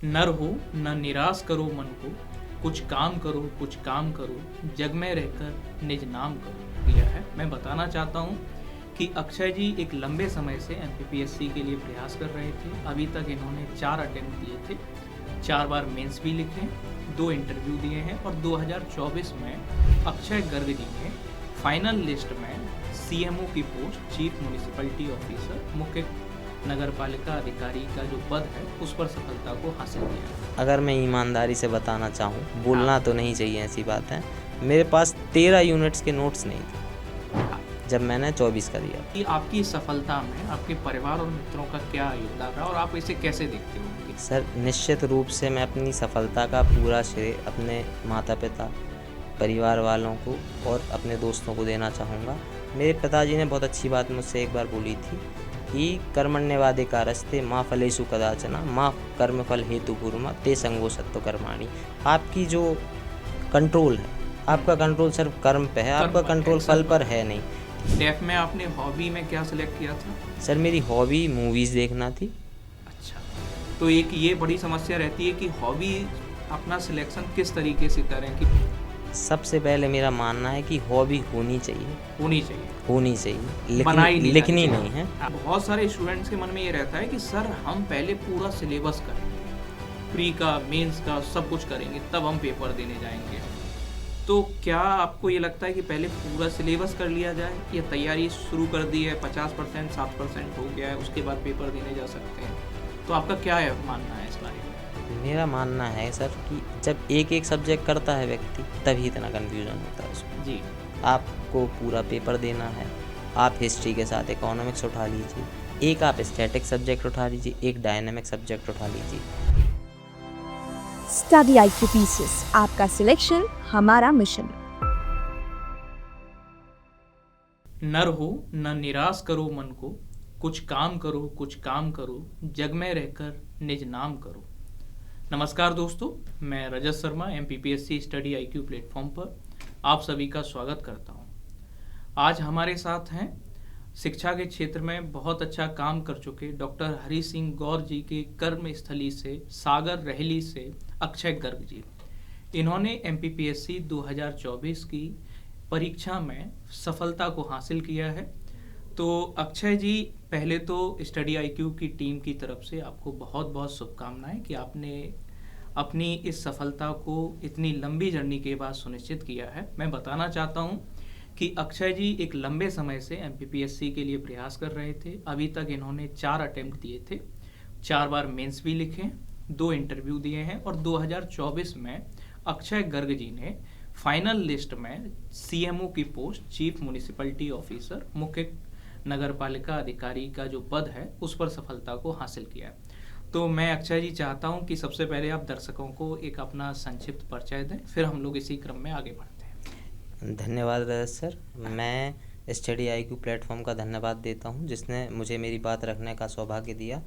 नर हो न निराश करो मन को, कुछ काम करो कुछ काम करो, जग में रहकर निज नाम करो। यह है, मैं बताना चाहता हूँ कि अक्षय जी एक लंबे समय से एमपीपीएससी के लिए प्रयास कर रहे थे। अभी तक इन्होंने 4 अटेम्प्ट दिए थे, 4 बार मेंस भी लिखे, 2 इंटरव्यू दिए हैं और 2024 में अक्षय गर्ग जी ने फाइनल लिस्ट में सीएमओ की पोस्ट, चीफ म्यूनिसिपैलिटी ऑफिसर, मुख्य नगर पालिका अधिकारी का जो पद है उस पर सफलता को हासिल किया। अगर मैं ईमानदारी से बताना चाहूँ, बोलना तो नहीं चाहिए ऐसी बात है, मेरे पास 13 यूनिट्स के नोट्स नहीं थे जब मैंने 24 का दिया। कि आपकी सफलता में आपके परिवार और मित्रों का क्या योगदान रहा और आप इसे कैसे देखते हो? सर, निश्चित रूप से मैं अपनी सफलता का पूरा श्रेय अपने माता पिता, परिवार वालों को और अपने दोस्तों को देना चाहूँगा। मेरे पिताजी ने बहुत अच्छी बात मुझसे एक बार बोली थी कि कर्मण्यवाधिकारस्ते माँ फलेषु कदाचन माँ कर्मफल हेतुपूर्वम ते संगो सत्व कर्माणि। आपकी जो कंट्रोल है, आपका कंट्रोल सिर्फ कर्म पे है, आपका कंट्रोल फल पर है नहीं। डेफ में आपने हॉबी में क्या सिलेक्ट किया था? सर, मेरी हॉबी मूवीज़ देखना थी। अच्छा, तो एक ये बड़ी समस्या रहती है कि हॉबी अपना सिलेक्शन किस तरीके से करें कि सबसे पहले मेरा मानना है कि हॉबी होनी चाहिए, लिखनी नहीं है। बहुत सारे स्टूडेंट्स के मन में ये रहता है कि सर हम पहले पूरा सिलेबस करेंगे, प्री का मेंस का सब कुछ करेंगे, तब हम पेपर देने जाएंगे। तो क्या आपको ये लगता है कि पहले पूरा सिलेबस कर लिया जाए या तैयारी शुरू कर दी है, 50% 60% हो गया है, उसके बाद पेपर देने जा सकते हैं? तो आपका क्या है मानना है इस बारे में? मेरा मानना है सर कि जब एक एक सब्जेक्ट करता है व्यक्ति, तभी इतना कन्फ्यूजन होता है उसमें। जी, आपको पूरा पेपर देना है, आप हिस्ट्री के साथ इकोनॉमिक्स उठा लीजिए, एक आप स्टैटिक सब्जेक्ट उठा लीजिए, एक डायनामिक सब्जेक्ट उठा लीजिए। स्टडी आईक्यू पीसेस, आपका सिलेक्शन हमारा मिशन। नर हो न निराश करो मन को, कुछ काम करो, जग में रहकर निज नाम करो। नमस्कार दोस्तों, मैं Rajat Sharma MPPSC study IQ platform पर आप सभी का स्वागत करता हूं। आज हमारे साथ हैं शिक्षा के क्षेत्र में बहुत अच्छा काम कर चुके डॉक्टर हरि सिंह गौर जी के कर्म स्थली से, सागर रहली से अक्षय गर्ग जी। इन्होंने एमपीपीएससी 2024 की परीक्षा में सफलता को हासिल किया है। तो अक्षय जी, पहले तो स्टडी आईक्यू की टीम की तरफ से आपको बहुत बहुत शुभकामनाएं कि आपने अपनी इस सफलता को इतनी लंबी जर्नी के बाद सुनिश्चित किया है। मैं बताना चाहता हूं कि अक्षय जी एक लंबे समय से एमपीपीएससी के लिए प्रयास कर रहे थे। अभी तक इन्होंने 4 अटेम्प्ट दिए थे, 4 बार मेंस भी लिखे, 2 इंटरव्यू दिए हैं और 2024 में अक्षय गर्ग जी ने फाइनल लिस्ट में सीएमओ की पोस्ट, चीफ म्यूनिसिपैलिटी ऑफिसर, मुख्य नगर पालिका अधिकारी का जो पद है उस पर सफलता को हासिल किया है। तो मैं अक्षय जी चाहता हूं कि सबसे पहले आप दर्शकों को एक अपना संक्षिप्त परिचय दें, फिर हम लोग इसी क्रम में आगे बढ़ते हैं। धन्यवाद रजत सर। मैं स्टडी आईक्यू प्लेटफॉर्म का धन्यवाद देता हूं जिसने मुझे मेरी बात रखने का सौभाग्य दिया।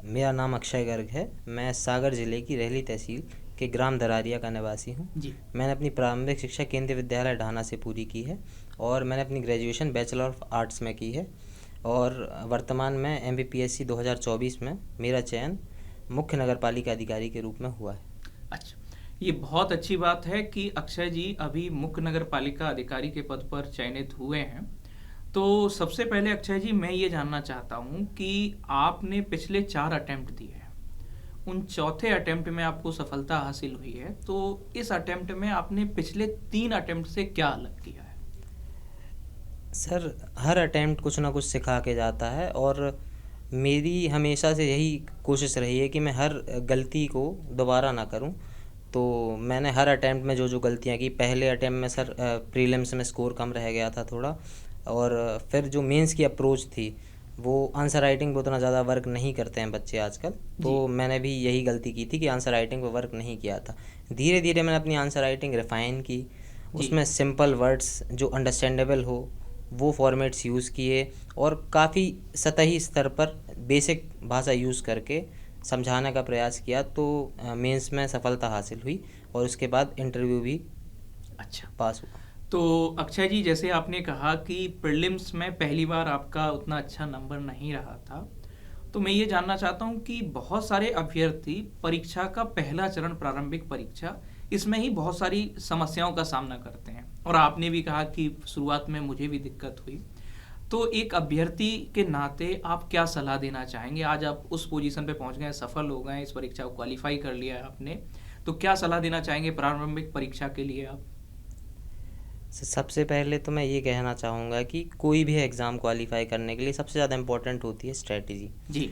मेरा नाम अक्षय गर्ग है। मैं सागर जिले की रहली तहसील के ग्राम दरारिया का निवासी हूँ। मैंने अपनी प्रारंभिक शिक्षा केंद्रीय विद्यालय ढाना से पूरी की है और मैंने अपनी ग्रेजुएशन बैचलर ऑफ आर्ट्स में की है और वर्तमान में एमपीपीएससी 2024 में मेरा चयन मुख्य नगर पालिका अधिकारी के रूप में हुआ है। अच्छा, ये बहुत अच्छी बात है कि अक्षय जी अभी मुख्य नगर पालिका अधिकारी के पद पर चयनित हुए हैं। तो सबसे पहले अक्षय जी मैं ये जानना चाहता हूँ कि आपने पिछले 4 अटेम्प्ट दिए हैं, उन चौथे अटेम्प्ट में आपको सफलता हासिल हुई है, तो इस अटेम्प्ट में आपने पिछले 3 अटेम्प्ट से क्या अलग किया है? सर, हर अटेम्प्ट कुछ ना कुछ सिखा के जाता है और मेरी हमेशा से यही कोशिश रही है कि मैं हर गलती को दोबारा ना करूं। तो मैंने हर अटेम्प्ट में जो जो गलतियां की, पहले अटेम्प्ट में सर प्रीलिम्स में स्कोर कम रह गया था थोड़ा, और फिर जो मेंस की अप्रोच थी वो आंसर राइटिंग पे उतना ज़्यादा वर्क नहीं करते हैं बच्चे आजकल। तो मैंने भी यही गलती की थी कि आंसर राइटिंग पे वर्क नहीं किया था। धीरे धीरे मैंने अपनी आंसर राइटिंग रिफाइन की, उसमें सिंपल वर्ड्स जो अंडरस्टैंडेबल हो वो फॉर्मेट्स यूज़ किए और काफ़ी सतही स्तर पर बेसिक भाषा यूज़ करके समझाने का प्रयास किया। तो मेंस में सफलता हासिल हुई और उसके बाद इंटरव्यू भी अच्छा पास हुआ। तो अक्षय जी, जैसे आपने कहा कि प्रीलिम्स में पहली बार आपका उतना अच्छा नंबर नहीं रहा था, तो मैं ये जानना चाहता हूँ कि बहुत सारे अभ्यर्थी परीक्षा का पहला चरण प्रारंभिक परीक्षा इसमें ही बहुत सारी समस्याओं का सामना करते हैं, और आपने भी कहा कि शुरुआत में मुझे भी दिक्कत हुई। तो एक अभ्यर्थी के नाते आप क्या सलाह देना चाहेंगे? आज आप उस पोजीशन पे पहुंच गए, सफल हो गए, इस परीक्षा को क्वालिफाई कर लिया है आपने, तो क्या सलाह देना चाहेंगे प्रारंभिक परीक्षा के लिए आप? सबसे पहले तो मैं ये कहना चाहूँगा कि कोई भी एग्ज़ाम क्वालिफाई करने के लिए सबसे ज़्यादा इम्पोर्टेंट होती है स्ट्रेटजी। जी।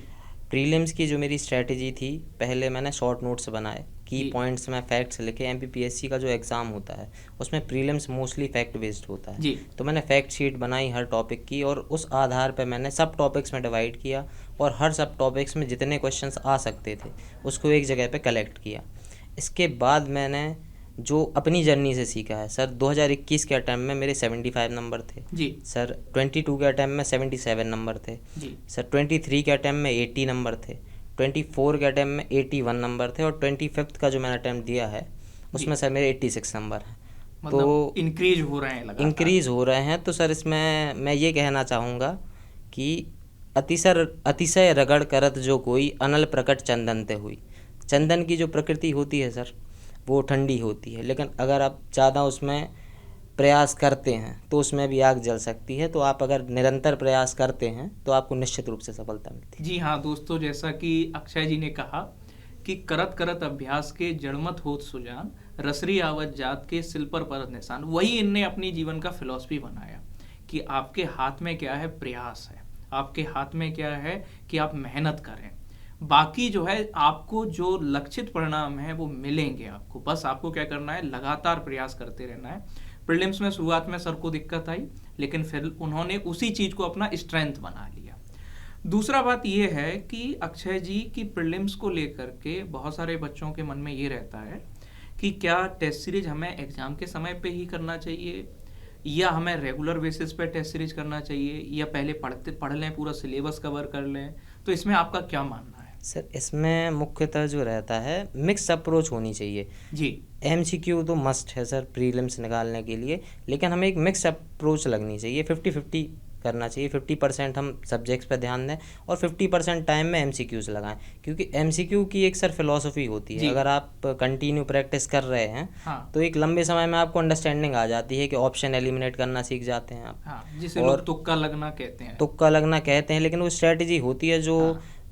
प्रीलिम्स की जो मेरी स्ट्रेटजी थी, पहले मैंने शॉर्ट नोट्स बनाए, की पॉइंट्स में फैक्ट्स लिखे। एमपीपीएससी का जो एग्ज़ाम होता है उसमें प्रीलिम्स मोस्टली फैक्ट बेस्ड होता है। जी। तो मैंने फैक्ट शीट बनाई हर टॉपिक की, और उस आधार पर मैंने सब टॉपिक्स में डिवाइड किया, और हर सब टॉपिक्स में जितने क्वेश्चंस आ सकते थे उसको एक जगह पे कलेक्ट किया। इसके बाद मैंने जो अपनी जर्नी से सीखा है, सर 2021 के अटैम्प्ट में मेरे 75 नंबर थे जी। सर, 22 के अटैम्प्ट में 77 नंबर थे जी। सर, 23 के अटैम्प्ट में 80 नंबर थे, 24 के अटैम्प्ट में 81 नंबर थे, और 25th का जो मैंने अटैम्प्ट दिया है उसमें सर मेरे 86 नंबर हैं। मतलब तो इंक्रीज हो रहे हैं लगातार। इंक्रीज हो रहे हैं। तो सर इसमें मैं ये कहना चाहूँगा कि अतिशय रगड़ करत जो कोई, अनल प्रकट चंदन ते हुई। चंदन की जो प्रकृति होती है सर वो ठंडी होती है, लेकिन अगर आप ज़्यादा उसमें प्रयास करते हैं तो उसमें भी आग जल सकती है। तो आप अगर निरंतर प्रयास करते हैं तो आपको निश्चित रूप से सफलता मिलती है। जी हाँ दोस्तों, जैसा कि अक्षय जी ने कहा कि करत करत अभ्यास के जड़मत होत सुजान, रसरी आवत जात के सिल पर परत निशान। वही इनने अपनी जीवन का फिलॉसफी बनाया कि आपके हाथ में क्या है, प्रयास है, आपके हाथ में क्या है कि आप मेहनत करें, बाकी जो है आपको जो लक्षित परिणाम है वो मिलेंगे आपको। बस आपको क्या करना है, लगातार प्रयास करते रहना है। प्रीलिम्स में शुरुआत में सर को दिक्कत आई, लेकिन फिर उन्होंने उसी चीज को अपना स्ट्रेंथ बना लिया। दूसरा बात यह है कि अक्षय जी की प्रीलिम्स को लेकर के बहुत सारे बच्चों के मन में ये रहता है कि क्या टेस्ट सीरीज हमें एग्जाम के समय पे ही करना चाहिए, या हमें रेगुलर बेसिस पे टेस्ट सीरीज करना चाहिए, या पहले पढ़ लें, पूरा सिलेबस कवर कर लें। तो इसमें आपका क्या मानना है? सर इसमें मुख्यतः जो रहता है मिक्स अप्रोच होनी चाहिए जी। एमसीक्यू तो मस्ट है सर प्रीलिम्स निकालने के लिए, लेकिन हमें एक मिक्स अप्रोच लगनी चाहिए। 50-50 करना चाहिए। 50% हम सब्जेक्ट्स पर ध्यान दें और 50% टाइम में एमसीक्यूज लगाएं, क्योंकि एमसीक्यू की एक सर फिलॉसफी होती है। अगर आप कंटिन्यू प्रैक्टिस कर रहे हैं तो एक लंबे समय में आपको अंडरस्टैंडिंग आ जाती है कि ऑप्शन एलिमिनेट करना सीख जाते हैं आप। जिसे लोग तुक्का लगना कहते हैं। तुक्का लगना कहते हैं, लेकिन वो स्ट्रेटजी होती है जो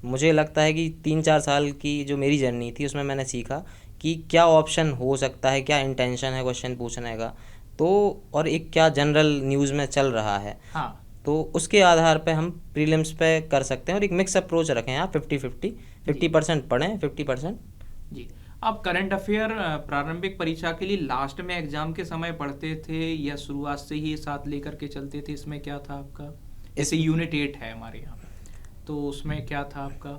मुझे लगता है कि 3-4 साल की जो मेरी जर्नी थी उसमें मैंने सीखा कि क्या ऑप्शन हो सकता है, क्या इंटेंशन है क्वेश्चन पूछने का, तो और एक क्या जनरल न्यूज़ में चल रहा है। तो उसके आधार पे हम प्रीलिम्स पे कर सकते हैं, और एक मिक्स अप्रोच रखें आप 50-50 पढ़ें 50%। जी। आप करंट अफेयर प्रारंभिक परीक्षा के लिए लास्ट में एग्जाम के समय पढ़ते थे या शुरुआत से ही साथ लेकर के चलते थे? इसमें क्या था आपका? जैसे यूनिट 8 है हमारे यहाँ, तो उसमें क्या था आपका?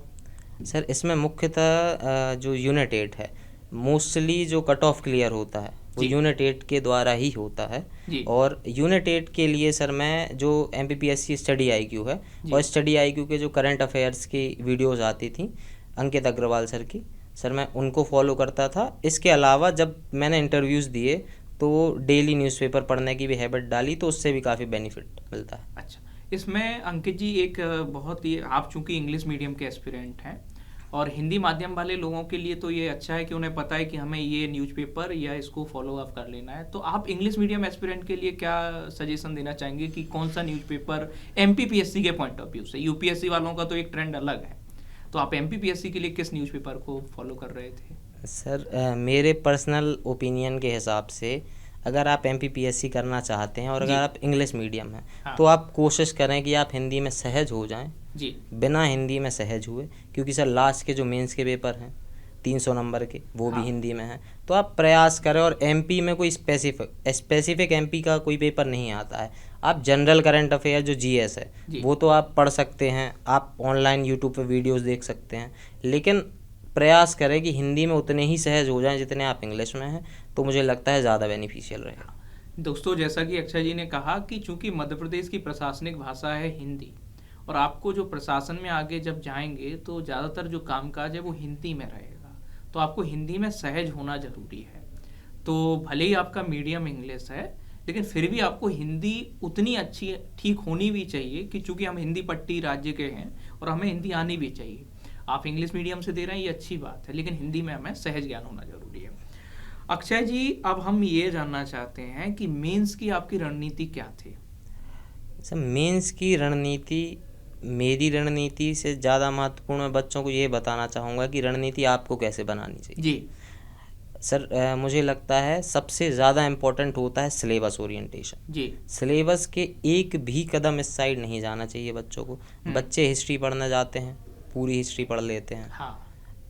सर इसमें मुख्यतः जो यूनिट 8 है, मोस्टली जो कट ऑफ क्लियर होता है वो यूनिट 8 के द्वारा ही होता है। और यूनिट 8 के लिए सर मैं जो एमपीपीएससी स्टडी आईक्यू है, और स्टडी आईक्यू के जो करंट अफेयर्स की वीडियोस आती थी अंकित अग्रवाल सर की, सर मैं उनको फॉलो करता था। इसके अलावा जब मैंने इंटरव्यूज़ दिए तो डेली न्यूज़पेपर पढ़ने की भी हैबिट डाली, तो उससे भी काफ़ी बेनिफिट मिलता है। अच्छा, इसमें अंकित जी एक बहुत ही, आप चूंकि इंग्लिश मीडियम के एस्पिरेंट हैं और हिंदी माध्यम वाले लोगों के लिए तो ये अच्छा है कि उन्हें पता है कि हमें ये न्यूज़पेपर या इसको फॉलो अप कर लेना है। तो आप इंग्लिश मीडियम एस्पिरेंट के लिए क्या सजेशन देना चाहेंगे कि कौन सा न्यूज़पेपर एमपीपीएससी के पॉइंट ऑफ व्यू से? यूपीएससी वालों का तो एक ट्रेंड अलग है, तो आप एमपीपीएससी के लिए किस न्यूज़पेपर को फॉलो कर रहे थे? सर मेरे पर्सनल ओपिनियन के हिसाब से अगर आप एमपीपीएससी करना चाहते हैं और अगर आप इंग्लिश मीडियम हैं तो आप कोशिश करें कि आप हिंदी में सहज हो जाएं जी, बिना हिंदी में सहज हुए, क्योंकि सर लास्ट के जो मेंस के पेपर हैं 300 नंबर के वो भी हिंदी में हैं। तो आप प्रयास करें, और एमपी में कोई स्पेसिफिक एमपी का कोई पेपर नहीं आता है। आप जनरल करंट अफेयर जो जीएस है वो तो आप पढ़ सकते हैं, आप ऑनलाइन यूट्यूब पे वीडियोस देख सकते हैं, लेकिन प्रयास करें कि हिंदी में उतने ही सहज हो जाएं जितने आप इंग्लिश में हैं, तो मुझे लगता है ज़्यादा बेनिफिशियल रहेगा। दोस्तों, जैसा कि अक्षय जी ने कहा कि चूंकि मध्य प्रदेश की प्रशासनिक भाषा है हिंदी, और आपको जो प्रशासन में आगे जब जाएंगे तो ज़्यादातर जो कामकाज है वो हिंदी में रहेगा, तो आपको हिंदी में सहज होना जरूरी है। तो भले ही आपका मीडियम इंग्लिश है, लेकिन फिर भी आपको हिंदी उतनी अच्छी ठीक होनी भी चाहिए कि चूंकि हम हिंदी पट्टी राज्य के हैं और हमें हिंदी आनी भी चाहिए। आप इंग्लिश मीडियम से दे रहे हैं, ये अच्छी बात है, लेकिन हिंदी में हमें सहज ज्ञान होना जरूरी है। अक्षय जी, अब हम ये जानना चाहते हैं कि मेंस की आपकी रणनीति क्या थी? सर मेंस की रणनीति, मेरी रणनीति से ज़्यादा महत्वपूर्ण मैं बच्चों को ये बताना चाहूँगा कि रणनीति आपको कैसे बनानी चाहिए। जी सर मुझे लगता है सबसे ज़्यादा इम्पोर्टेंट होता है सिलेबस ओरिएंटेशन। जी सिलेबस के एक भी कदम इस साइड नहीं जाना चाहिए बच्चों को। बच्चे हिस्ट्री पढ़ने जाते हैं, पूरी हिस्ट्री पढ़ लेते हैं, हाँ,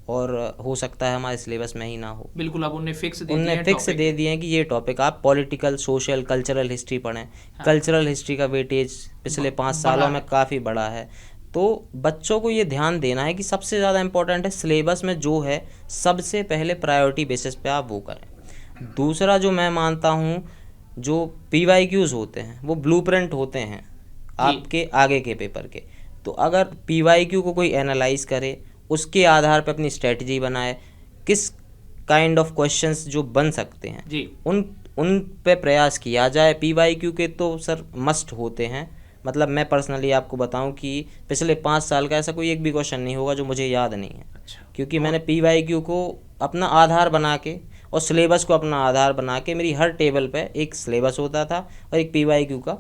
और हो सकता है हमारे सिलेबस में ही ना हो। बिल्कुल। अब उन्हें फिक्स दे उनने दिए फिक्स topic। दे दिए हैं कि ये टॉपिक आप पॉलिटिकल, सोशल, कल्चरल हिस्ट्री पढ़ें। कल्चरल हिस्ट्री का वेटेज पिछले 5 सालों में काफ़ी बड़ा है। तो बच्चों को ये ध्यान देना है कि सबसे ज़्यादा इम्पोर्टेंट है सिलेबस में जो है सबसे पहले प्रायोरिटी बेसिस पे आप वो करें। दूसरा जो मैं मानता हूँ, जो PYQs होते हैं वो ब्लूप्रिंट होते हैं आपके आगे के पेपर के। तो अगर PYQ को कोई एनालाइज करे, उसके आधार पर अपनी स्ट्रेटजी बनाए, किस काइंड ऑफ क्वेश्चंस जो बन सकते हैं जी उन पे प्रयास किया जाए। PYQ के तो सर मस्ट होते हैं। मतलब मैं पर्सनली आपको बताऊं कि पिछले 5 साल का ऐसा कोई एक भी क्वेश्चन नहीं होगा जो मुझे याद नहीं है। अच्छा। क्योंकि मैंने PYQ को अपना आधार बना के और सिलेबस को अपना आधार बना के, मेरी हर टेबल पे एक सिलेबस होता था और एक PYQ का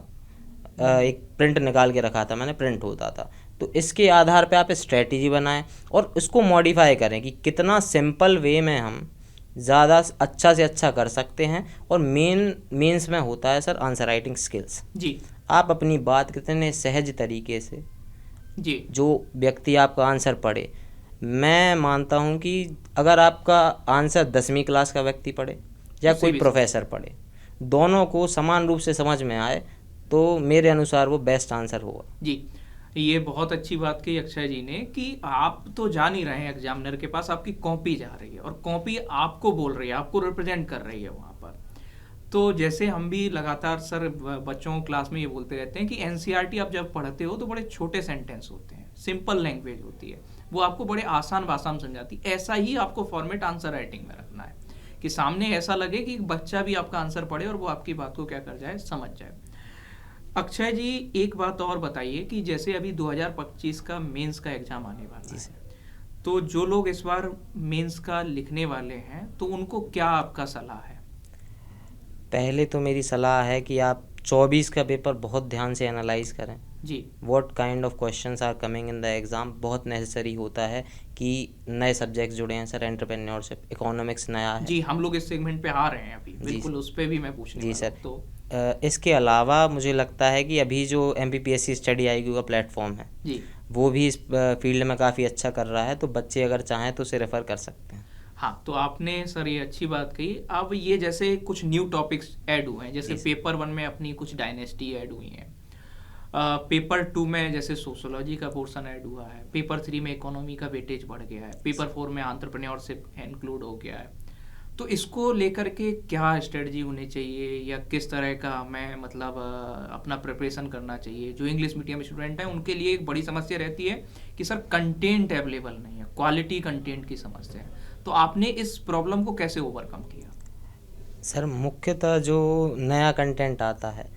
एक प्रिंट निकाल के रखा था मैंने, प्रिंट होता था। तो इसके आधार पे आप स्ट्रेटजी बनाएं और उसको मॉडिफाई करें कि कितना सिंपल वे में हम ज़्यादा अच्छा से अच्छा कर सकते हैं। और मेंस में होता है सर आंसर राइटिंग स्किल्स। जी आप अपनी बात कितने सहज तरीके से, जी जो व्यक्ति आपका आंसर पढ़े, मैं मानता हूँ कि अगर आपका आंसर 10वीं क्लास का व्यक्ति पढ़े या उससे कोई भी प्रोफेसर पढ़े, दोनों को समान रूप से समझ में आए, तो मेरे अनुसार वो बेस्ट आंसर होगा। जी, ये बहुत अच्छी बात कही अक्षय जी ने कि आप तो जा नहीं रहे हैं एग्जामिनर के पास, आपकी कॉपी जा रही है और कॉपी आपको बोल रही है, आपको रिप्रेजेंट कर रही है वहाँ पर। तो जैसे हम भी लगातार सर बच्चों को क्लास में ये बोलते रहते हैं कि एनसीईआरटी आप जब पढ़ते हो तो बड़े छोटे सेंटेंस होते हैं, सिंपल लैंग्वेज होती है, वो आपको बड़े आसान भाषा में समझाती है। ऐसा ही आपको फॉर्मेट आंसर राइटिंग में रखना है कि सामने ऐसा लगे कि बच्चा भी आपका आंसर पढ़े और वो आपकी बात को क्या कर जाए, समझ जाए। अक्षय जी, एक बात और बताइए कि जैसे अभी 2025 का मेंस का एग्जाम आने वाला है, तो जो लोग इस बार मेंस का लिखने वाले हैं तो उनको क्या आपका सलाह है? पहले तो मेरी सलाह है कि आप 24 का पेपर बहुत ध्यान से एनालाइज करें। जी what kind of questions are coming in the exam. बहुत नेसेसरी होता है कि नए सब्जेक्ट्स जुड़े हैं सर, एंटरप्रेन्योरशिप, इकोनॉमिक्स नया है। जी, हम लोग इस सेगमेंट पे आ रहे हैं अभी, बिल्कुल उस पे भी मैं पूछने जी वाला सर। हूं। तो इसके अलावा मुझे लगता है कि अभी जो MPPSC स्टडी IQ का प्लेटफॉर्म है, जी वो भी इस फील्ड में काफ़ी अच्छा कर रहा है, तो बच्चे अगर चाहें तो उसे रेफ़र कर सकते हैं। हाँ, तो आपने सर ये अच्छी बात कही। अब ये जैसे कुछ न्यू टॉपिक्स ऐड हुए हैं, जैसे पेपर 1 में अपनी कुछ डायनेस्टी ऐड हुई हैं, पेपर 2 में जैसे सोशोलॉजी का पोर्शन ऐड हुआ है, पेपर 3 में इकोनॉमी का वेटेज बढ़ गया है, पेपर 4 में एंटरप्रेन्योरशिप इंक्लूड हो गया है। तो इसको लेकर के क्या स्ट्रेटजी होनी चाहिए या किस तरह का हमें मतलब अपना प्रिपरेशन करना चाहिए? जो इंग्लिश मीडियम स्टूडेंट हैं उनके लिए एक बड़ी समस्या रहती है कि सर कंटेंट अवेलेबल नहीं है, क्वालिटी कंटेंट की समस्या है। तो आपने इस प्रॉब्लम को कैसे ओवरकम किया? सर मुख्यतः जो नया कंटेंट आता है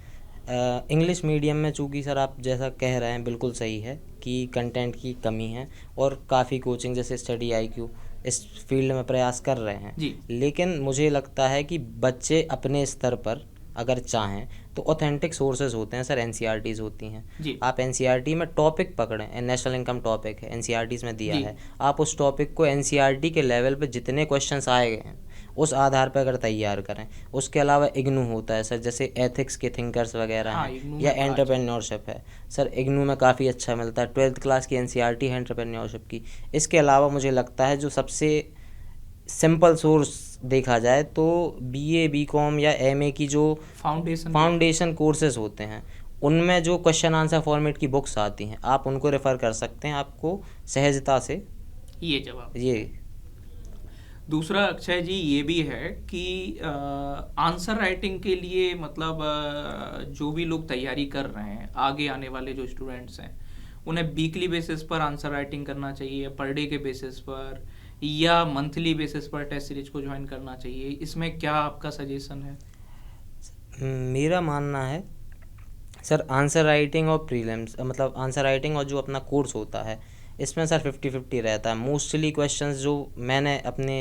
इंग्लिश मीडियम में, चूँकि सर आप जैसा कह रहे हैं बिल्कुल सही है कि कंटेंट की कमी है और काफ़ी कोचिंग जैसे स्टडी IQ इस फील्ड में प्रयास कर रहे हैं जी। लेकिन मुझे लगता है कि बच्चे अपने स्तर पर अगर चाहें तो ऑथेंटिक सोर्सेज होते हैं सर, NCERTs होती हैं। जी। आप NCERT में टॉपिक पकड़ें, नेशनल इनकम टॉपिक है, NCERTs में दिया जी। है, आप उस टॉपिक को NCERT के लेवल पे जितने क्वेश्चंस आए गए हैं उस आधार पर अगर तैयार करें। उसके अलावा इग्नू होता है सर, जैसे एथिक्स के थिंकर्स वगैरह हाँ, हैं, इग्नू या में तो एंटरप्रेन्योरशिप है सर, इग्नू में काफ़ी अच्छा मिलता है। 12th क्लास की NCERT है एंटरप्रेन्योरशिप की। इसके अलावा मुझे लगता है जो सबसे सिंपल सोर्स देखा जाए तो BA BCom या MA की जो फाउंडेशन कोर्सेज होते हैं उनमें जो क्वेश्चन आंसर फॉर्मेट की बुक्स आती हैं आप उनको रेफ़र कर सकते हैं, आपको सहजता से ये जवाब। ये। दूसरा अक्षय जी ये भी है कि आंसर राइटिंग के लिए मतलब जो भी लोग तैयारी कर रहे हैं, आगे आने वाले जो स्टूडेंट्स हैं, उन्हें वीकली बेसिस पर आंसर राइटिंग करना चाहिए, पर डे के बेसिस पर, या मंथली बेसिस पर टेस्ट सीरीज को ज्वाइन करना चाहिए? इसमें क्या आपका सजेशन है? मेरा मानना है सर, आंसर राइटिंग और प्रीलिम्स, मतलब आंसर राइटिंग और जो अपना कोर्स होता है, इसमें सर 50-50 रहता है। मोस्टली क्वेश्चंस जो मैंने अपने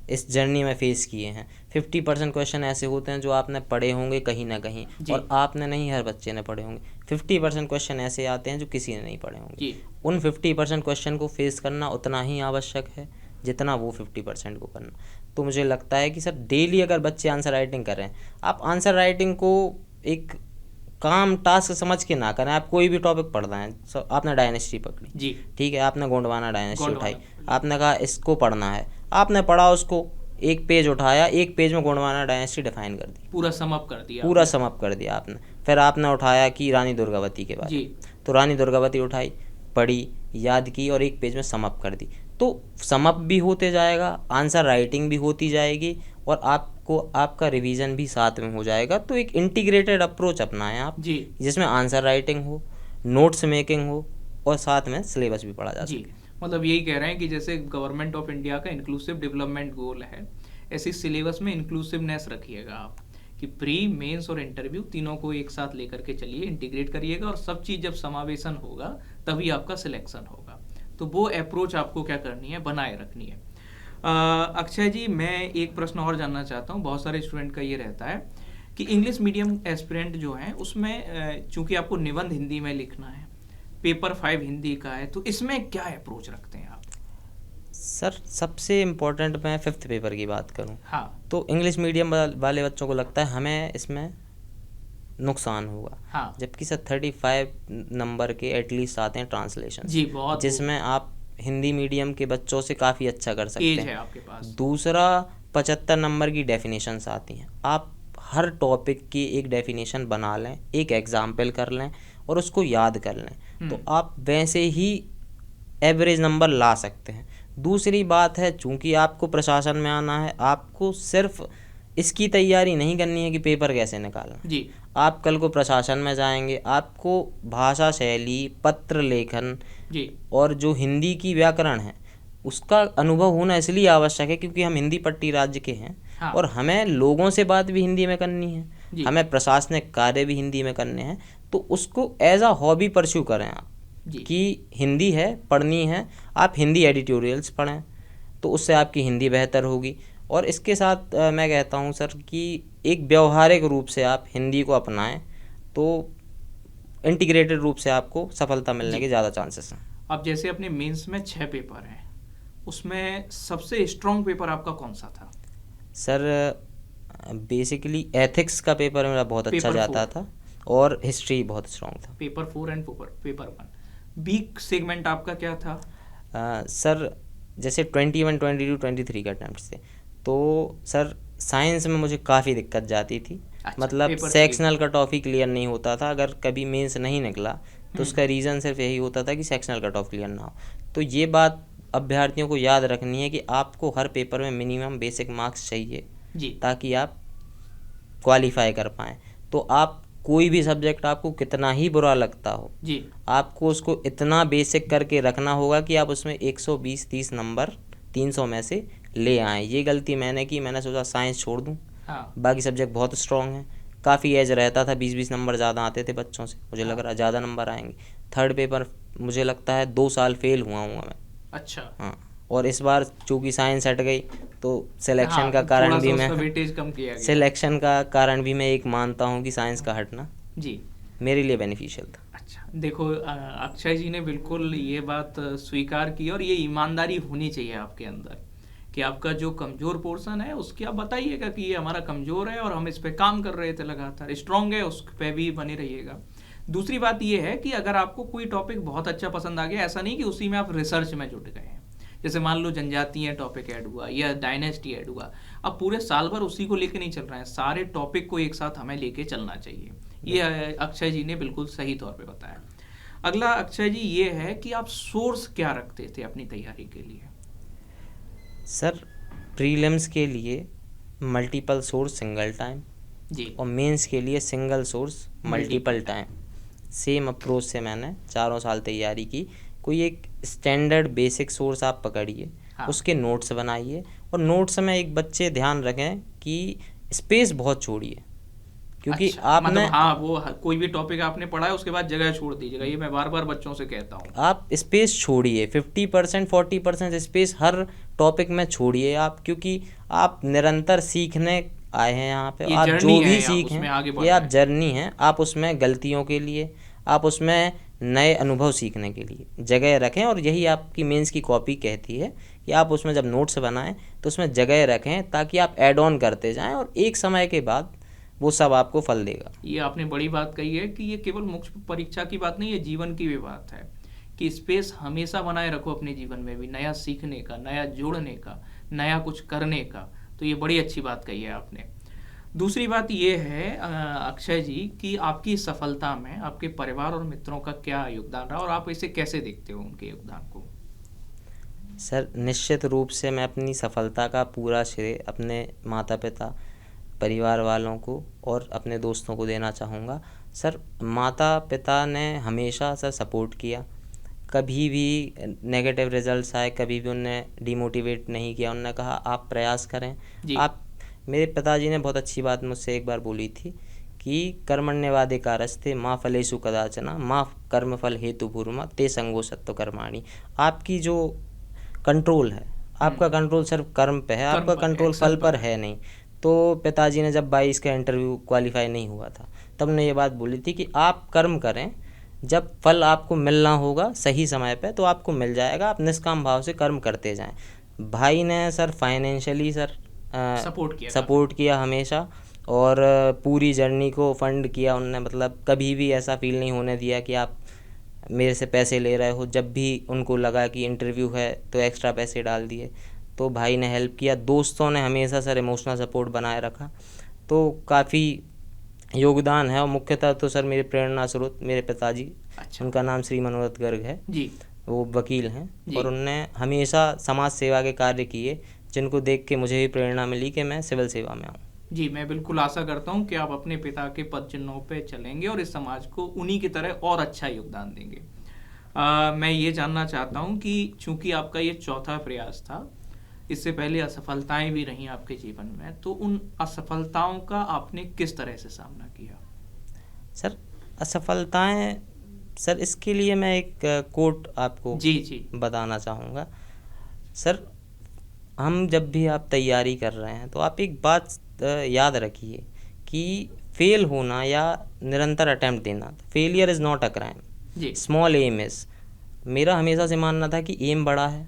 इस जर्नी में फेस किए हैं, 50% क्वेश्चन ऐसे होते हैं जो आपने पढ़े होंगे कहीं ना कहीं, जी। और आपने नहीं, हर बच्चे ने पढ़े होंगे। 50% क्वेश्चन ऐसे आते हैं जो किसी ने नहीं पढ़े होंगे। जी। उन 50% क्वेश्चन को फेस करना उतना ही आवश्यक है जितना वो 50% को करना। तो मुझे लगता है कि सर डेली अगर बच्चे आंसर राइटिंग कर रहे हैं, आप आंसर राइटिंग को एक काम टास्क समझ के ना करें। आप कोई भी टॉपिक पढ़ रहे हैं, आपने डायनेस्टी पकड़ी, जी। ठीक है, आपने गोंडवाना डायनेस्टी उठाई, गोंडवाना। आपने कहा इसको पढ़ना है, आपने पढ़ा उसको, एक पेज उठाया, एक पेज में गोंडवाना डायनेस्टी डिफाइन कर दी, पूरा सम अप कर दिया पूरा आपने। सम अप कर दिया आपने। फिर आपने उठाया कि रानी दुर्गावती के बारे जी। में, तो रानी दुर्गावती उठाई, पढ़ी, याद की और एक पेज में सम अप कर दी। तो सम अप भी होते जाएगा, आंसर राइटिंग भी होती जाएगी, और आपको आपका रिवीजन भी साथ में हो जाएगा। तो एक इंटीग्रेटेड अप्रोच अपनाएं आप, जी। जिसमें आंसर राइटिंग हो, नोट्स मेकिंग हो, और साथ में सिलेबस भी पढ़ा जा जी। सके। मतलब यही कह रहे हैं कि जैसे गवर्नमेंट ऑफ इंडिया का इंक्लूसिव डेवलपमेंट गोल है, ऐसी सिलेबस में इंक्लूसिवनेस रखिएगा आप, कि प्री, मेंस और इंटरव्यू तीनों को एक साथ लेकर के चलिए, इंटीग्रेट करिएगा, और सब चीज़ जब समावेशन होगा तभी आपका सिलेक्शन होगा। तो वो अप्रोच आपको क्या करनी है, बनाए रखनी है। अक्षय जी, मैं एक प्रश्न और जानना चाहता हूँ। बहुत सारे स्टूडेंट का ये रहता है कि इंग्लिश मीडियम एस्पिरेंट जो हैं उसमें चूंकि आपको निबंध हिंदी में लिखना है, पेपर 5 हिंदी का है, तो इसमें क्या अप्रोच रखते हैं आप? सर सबसे इम्पोर्टेंट, मैं 5th पेपर की बात करूं, हाँ। तो इंग्लिश मीडियम वाले बच्चों को लगता है हमें इसमें नुकसान होगा। हाँ। जबकि सर 35 नंबर के एटलीस्ट आते हैं ट्रांसलेशन, जी, बहुत, जिसमें आप हिंदी मीडियम के बच्चों से काफ़ी अच्छा कर सकते एज हैं। है आपके पास। दूसरा, 75 नंबर की डेफिनेशंस आती हैं। आप हर टॉपिक की एक डेफिनेशन बना लें, एक एग्जाम्पल कर लें और उसको याद कर लें, तो आप वैसे ही एवरेज नंबर ला सकते हैं। दूसरी बात है, चूंकि आपको प्रशासन में आना है, आपको सिर्फ इसकी तैयारी नहीं करनी है कि पेपर कैसे निकालना। जी। आप कल को प्रशासन में जाएंगे, आपको भाषा शैली, पत्र लेखन जी। और जो हिंदी की व्याकरण है उसका अनुभव होना इसलिए आवश्यक है क्योंकि हम हिंदी पट्टी राज्य के हैं। हाँ। और हमें लोगों से बात भी हिंदी में करनी है, जी। हमें प्रशासनिक कार्य भी हिंदी में करने हैं। तो उसको एज अ हॉबी परस्यू करें आप, जी। कि हिंदी है, पढ़नी है, आप हिंदी एडिटोरियल्स पढ़ें, तो उससे आपकी हिंदी बेहतर होगी। और इसके साथ मैं कहता हूँ सर कि एक व्यवहारिक रूप से आप हिंदी को अपनाएं, तो इंटीग्रेटेड रूप से आपको सफलता मिलने के ज़्यादा चांसेस हैं। अब जैसे अपने मेंस में 6 पेपर हैं, उसमें सबसे स्ट्रॉन्ग पेपर आपका कौन सा था? सर बेसिकली एथिक्स का पेपर मेरा बहुत अच्छा पेपर जाता 4। था, और हिस्ट्री बहुत स्ट्रॉन्ग था। Paper 4 and paper 1। Weak segment आपका क्या था? सर जैसे 21, 22, 23 के अटैम्प्ट थे, तो सर साइंस में मुझे काफ़ी दिक्कत जाती थी। अच्छा, मतलब पेपर सेक्शनल कट ऑफ ही क्लियर नहीं होता था। अगर कभी मेंस नहीं निकला तो उसका रीज़न सिर्फ यही होता था कि सेक्शनल कट ऑफ क्लियर ना हो। तो ये बात अभ्यर्थियों को याद रखनी है कि आपको हर पेपर में मिनिमम बेसिक मार्क्स चाहिए, जी। ताकि आप क्वालिफाई कर पाएँ। तो आप कोई भी सब्जेक्ट आपको कितना ही बुरा लगता हो, जी। आपको उसको इतना बेसिक करके रखना होगा कि आप उसमें 120-30 नंबर 300 में से ले आएँ। ये गलती मैंने की, मैंने सोचा साइंस छोड़ दूँ, हाँ। बाकी सब्जेक्ट बहुत स्ट्रॉन्ग हैं। काफ़ी एज रहता था, 20-20 नंबर ज़्यादा आते थे बच्चों से, मुझे लग रहा ज़्यादा नंबर आएंगे। 3rd पेपर मुझे लगता है 2 साल फेल हुआ हूँ मैं। अच्छा। हाँ, और इस बार चूँकि साइंस हट गई तो सिलेक्शन हाँ, का कारण थोड़ा भी सा मैं उसका वेटेज कम किया गया। सिलेक्शन का कारण भी मैं एक मानता हूँ कि साइंस का हटना जी। मेरे लिए बेनिफिशियल था। अच्छा, देखो अक्षय जी ने बिल्कुल ये बात स्वीकार की, और ये ईमानदारी होनी चाहिए आपके अंदर कि आपका जो कमज़ोर पोर्शन है उसकी आप बताइएगा कि ये हमारा कमज़ोर है और हम इस पे काम कर रहे थे लगातार। स्ट्रॉन्ग है उस पे भी बने रहिएगा। दूसरी बात ये है कि अगर आपको कोई टॉपिक बहुत अच्छा पसंद आ गया, ऐसा नहीं कि उसी में आप रिसर्च में जुट गए हैं। जैसे मान लो जनजातीय टॉपिक ऐड हुआ या डायनेस्टी ऐड हुआ, अब पूरे साल भर उसी को लेके नहीं चल रहे हैं, सारे टॉपिक को एक साथ हमें लेके चलना चाहिए। ये अक्षय जी ने बिल्कुल सही तौर पे बताया। अगला अक्षय जी ये है कि आप सोर्स क्या रखते थे अपनी तैयारी के लिए? सर प्रीलिम्स के लिए मल्टीपल सोर्स सिंगल टाइम जी। और मेंस के लिए single source multiple time. Same approach से मैंने 4 साल तैयारी की। कोई एक स्टैंडर्ड बेसिक सोर्स आप पकड़िए, हाँ। उसके नोट्स बनाइए, और नोट्स में एक बच्चे ध्यान रखें कि स्पेस बहुत छोड़िए। क्योंकि अच्छा, आपने मतलब हाँ, वो कोई भी टॉपिक आपने पढ़ा है उसके बाद जगह छोड़ दीजिएगा, ये मैं बार बार बच्चों से कहता हूँ। आप स्पेस छोड़िए, 50% 40% स्पेस हर टॉपिक में छोड़िए आप, क्योंकि आप निरंतर सीखने आए हैं यहाँ पे। ये आप जर्नी जो भी है, आप सीखें, उसमें आगे बढ़ ये रहे आप हैं। जर्नी है, आप उसमें गलतियों के लिए, आप उसमें नए अनुभव सीखने के लिए जगह रखें। और यही आपकी मेंस की कॉपी कहती है कि आप उसमें जब नोट्स बनाएं तो उसमें जगह रखें, ताकि आप ऐड ऑन करते जाएं और एक समय के बाद वो सब आपको फल देगा। ये आपने बड़ी बात कही है कि ये केवल मुख्य परीक्षा की बात नहीं है, जीवन की भी बात है कि स्पेस हमेशा बनाए रखो अपने जीवन में भी, नया सीखने का, नया जोड़ने का, नया कुछ करने का। तो ये बड़ी अच्छी बात कही है आपने। दूसरी बात ये है अक्षय जी, कि आपकी सफलता में आपके परिवार और मित्रों का क्या योगदान रहा और आप इसे कैसे देखते हो, उनके योगदान को? सर निश्चित रूप से मैं अपनी सफलता का पूरा श्रेय अपने माता पिता, परिवार वालों को और अपने दोस्तों को देना चाहूँगा। सर माता पिता ने हमेशा सर सपोर्ट किया, कभी भी नेगेटिव रिजल्ट्स आए कभी भी उनने डिमोटिवेट नहीं किया। उन्होंने कहा आप प्रयास करें। जी। आप, मेरे पिताजी ने बहुत अच्छी बात मुझसे एक बार बोली थी कि कर्मण्यवाधिकारस्ते माँ फलेषु कदाचन माँ कर्मफल हेतु भूर्मा ते संगो सत्व कर्माणि। आपकी जो कंट्रोल है, आपका कंट्रोल सिर्फ कर्म पे है, कर्म आपका पर है, कंट्रोल एक्शन फल पर पर है। है नहीं। तो पिताजी ने जब 22 का इंटरव्यू क्वालिफाई नहीं हुआ था, तब ने ये बात बोली थी कि आप कर्म करें, जब फल आपको मिलना होगा सही समय पे तो आपको मिल जाएगा, आप निष्काम भाव से कर्म करते जाएं। भाई ने सर फाइनेंशियली सर सपोर्ट किया काफी। सपोर्ट किया हमेशा, और पूरी जर्नी को फंड किया उनने। मतलब कभी भी ऐसा फील नहीं होने दिया कि आप मेरे से पैसे ले रहे हो। जब भी उनको लगा कि इंटरव्यू है तो एक्स्ट्रा पैसे डाल दिए, तो भाई ने हेल्प किया। दोस्तों ने हमेशा सर इमोशनल सपोर्ट बनाए रखा। तो काफ़ी योगदान है, और मुख्यतः तो सर मेरे प्रेरणा स्रोत मेरे पिताजी, अच्छा। उनका नाम श्री मनोरथ गर्ग है, जी। वो वकील हैं, जी। और उनने हमेशा समाज सेवा के कार्य किए, जिनको देख के मुझे भी प्रेरणा मिली कि मैं सिविल सेवा में आऊँ। जी, मैं बिल्कुल आशा करता हूँ कि आप अपने पिता के पद चिन्हों पे चलेंगे और इस समाज को उन्हीं की तरह और अच्छा योगदान देंगे। मैं ये जानना चाहता हूँ कि चूंकि आपका ये चौथा प्रयास था, इससे पहले असफलताएं भी रहीं आपके जीवन में, तो उन असफलताओं का आपने किस तरह से सामना किया? सर असफलताएं, सर इसके लिए मैं एक कोट आपको जी जी। बताना चाहूँगा। सर हम जब भी आप तैयारी कर रहे हैं तो आप एक बात याद रखिए कि फेल होना या निरंतर अटेम्प्ट देना, failure is not a crime, जी। Small m is. मेरा हमेशा से मानना था कि एम बड़ा है,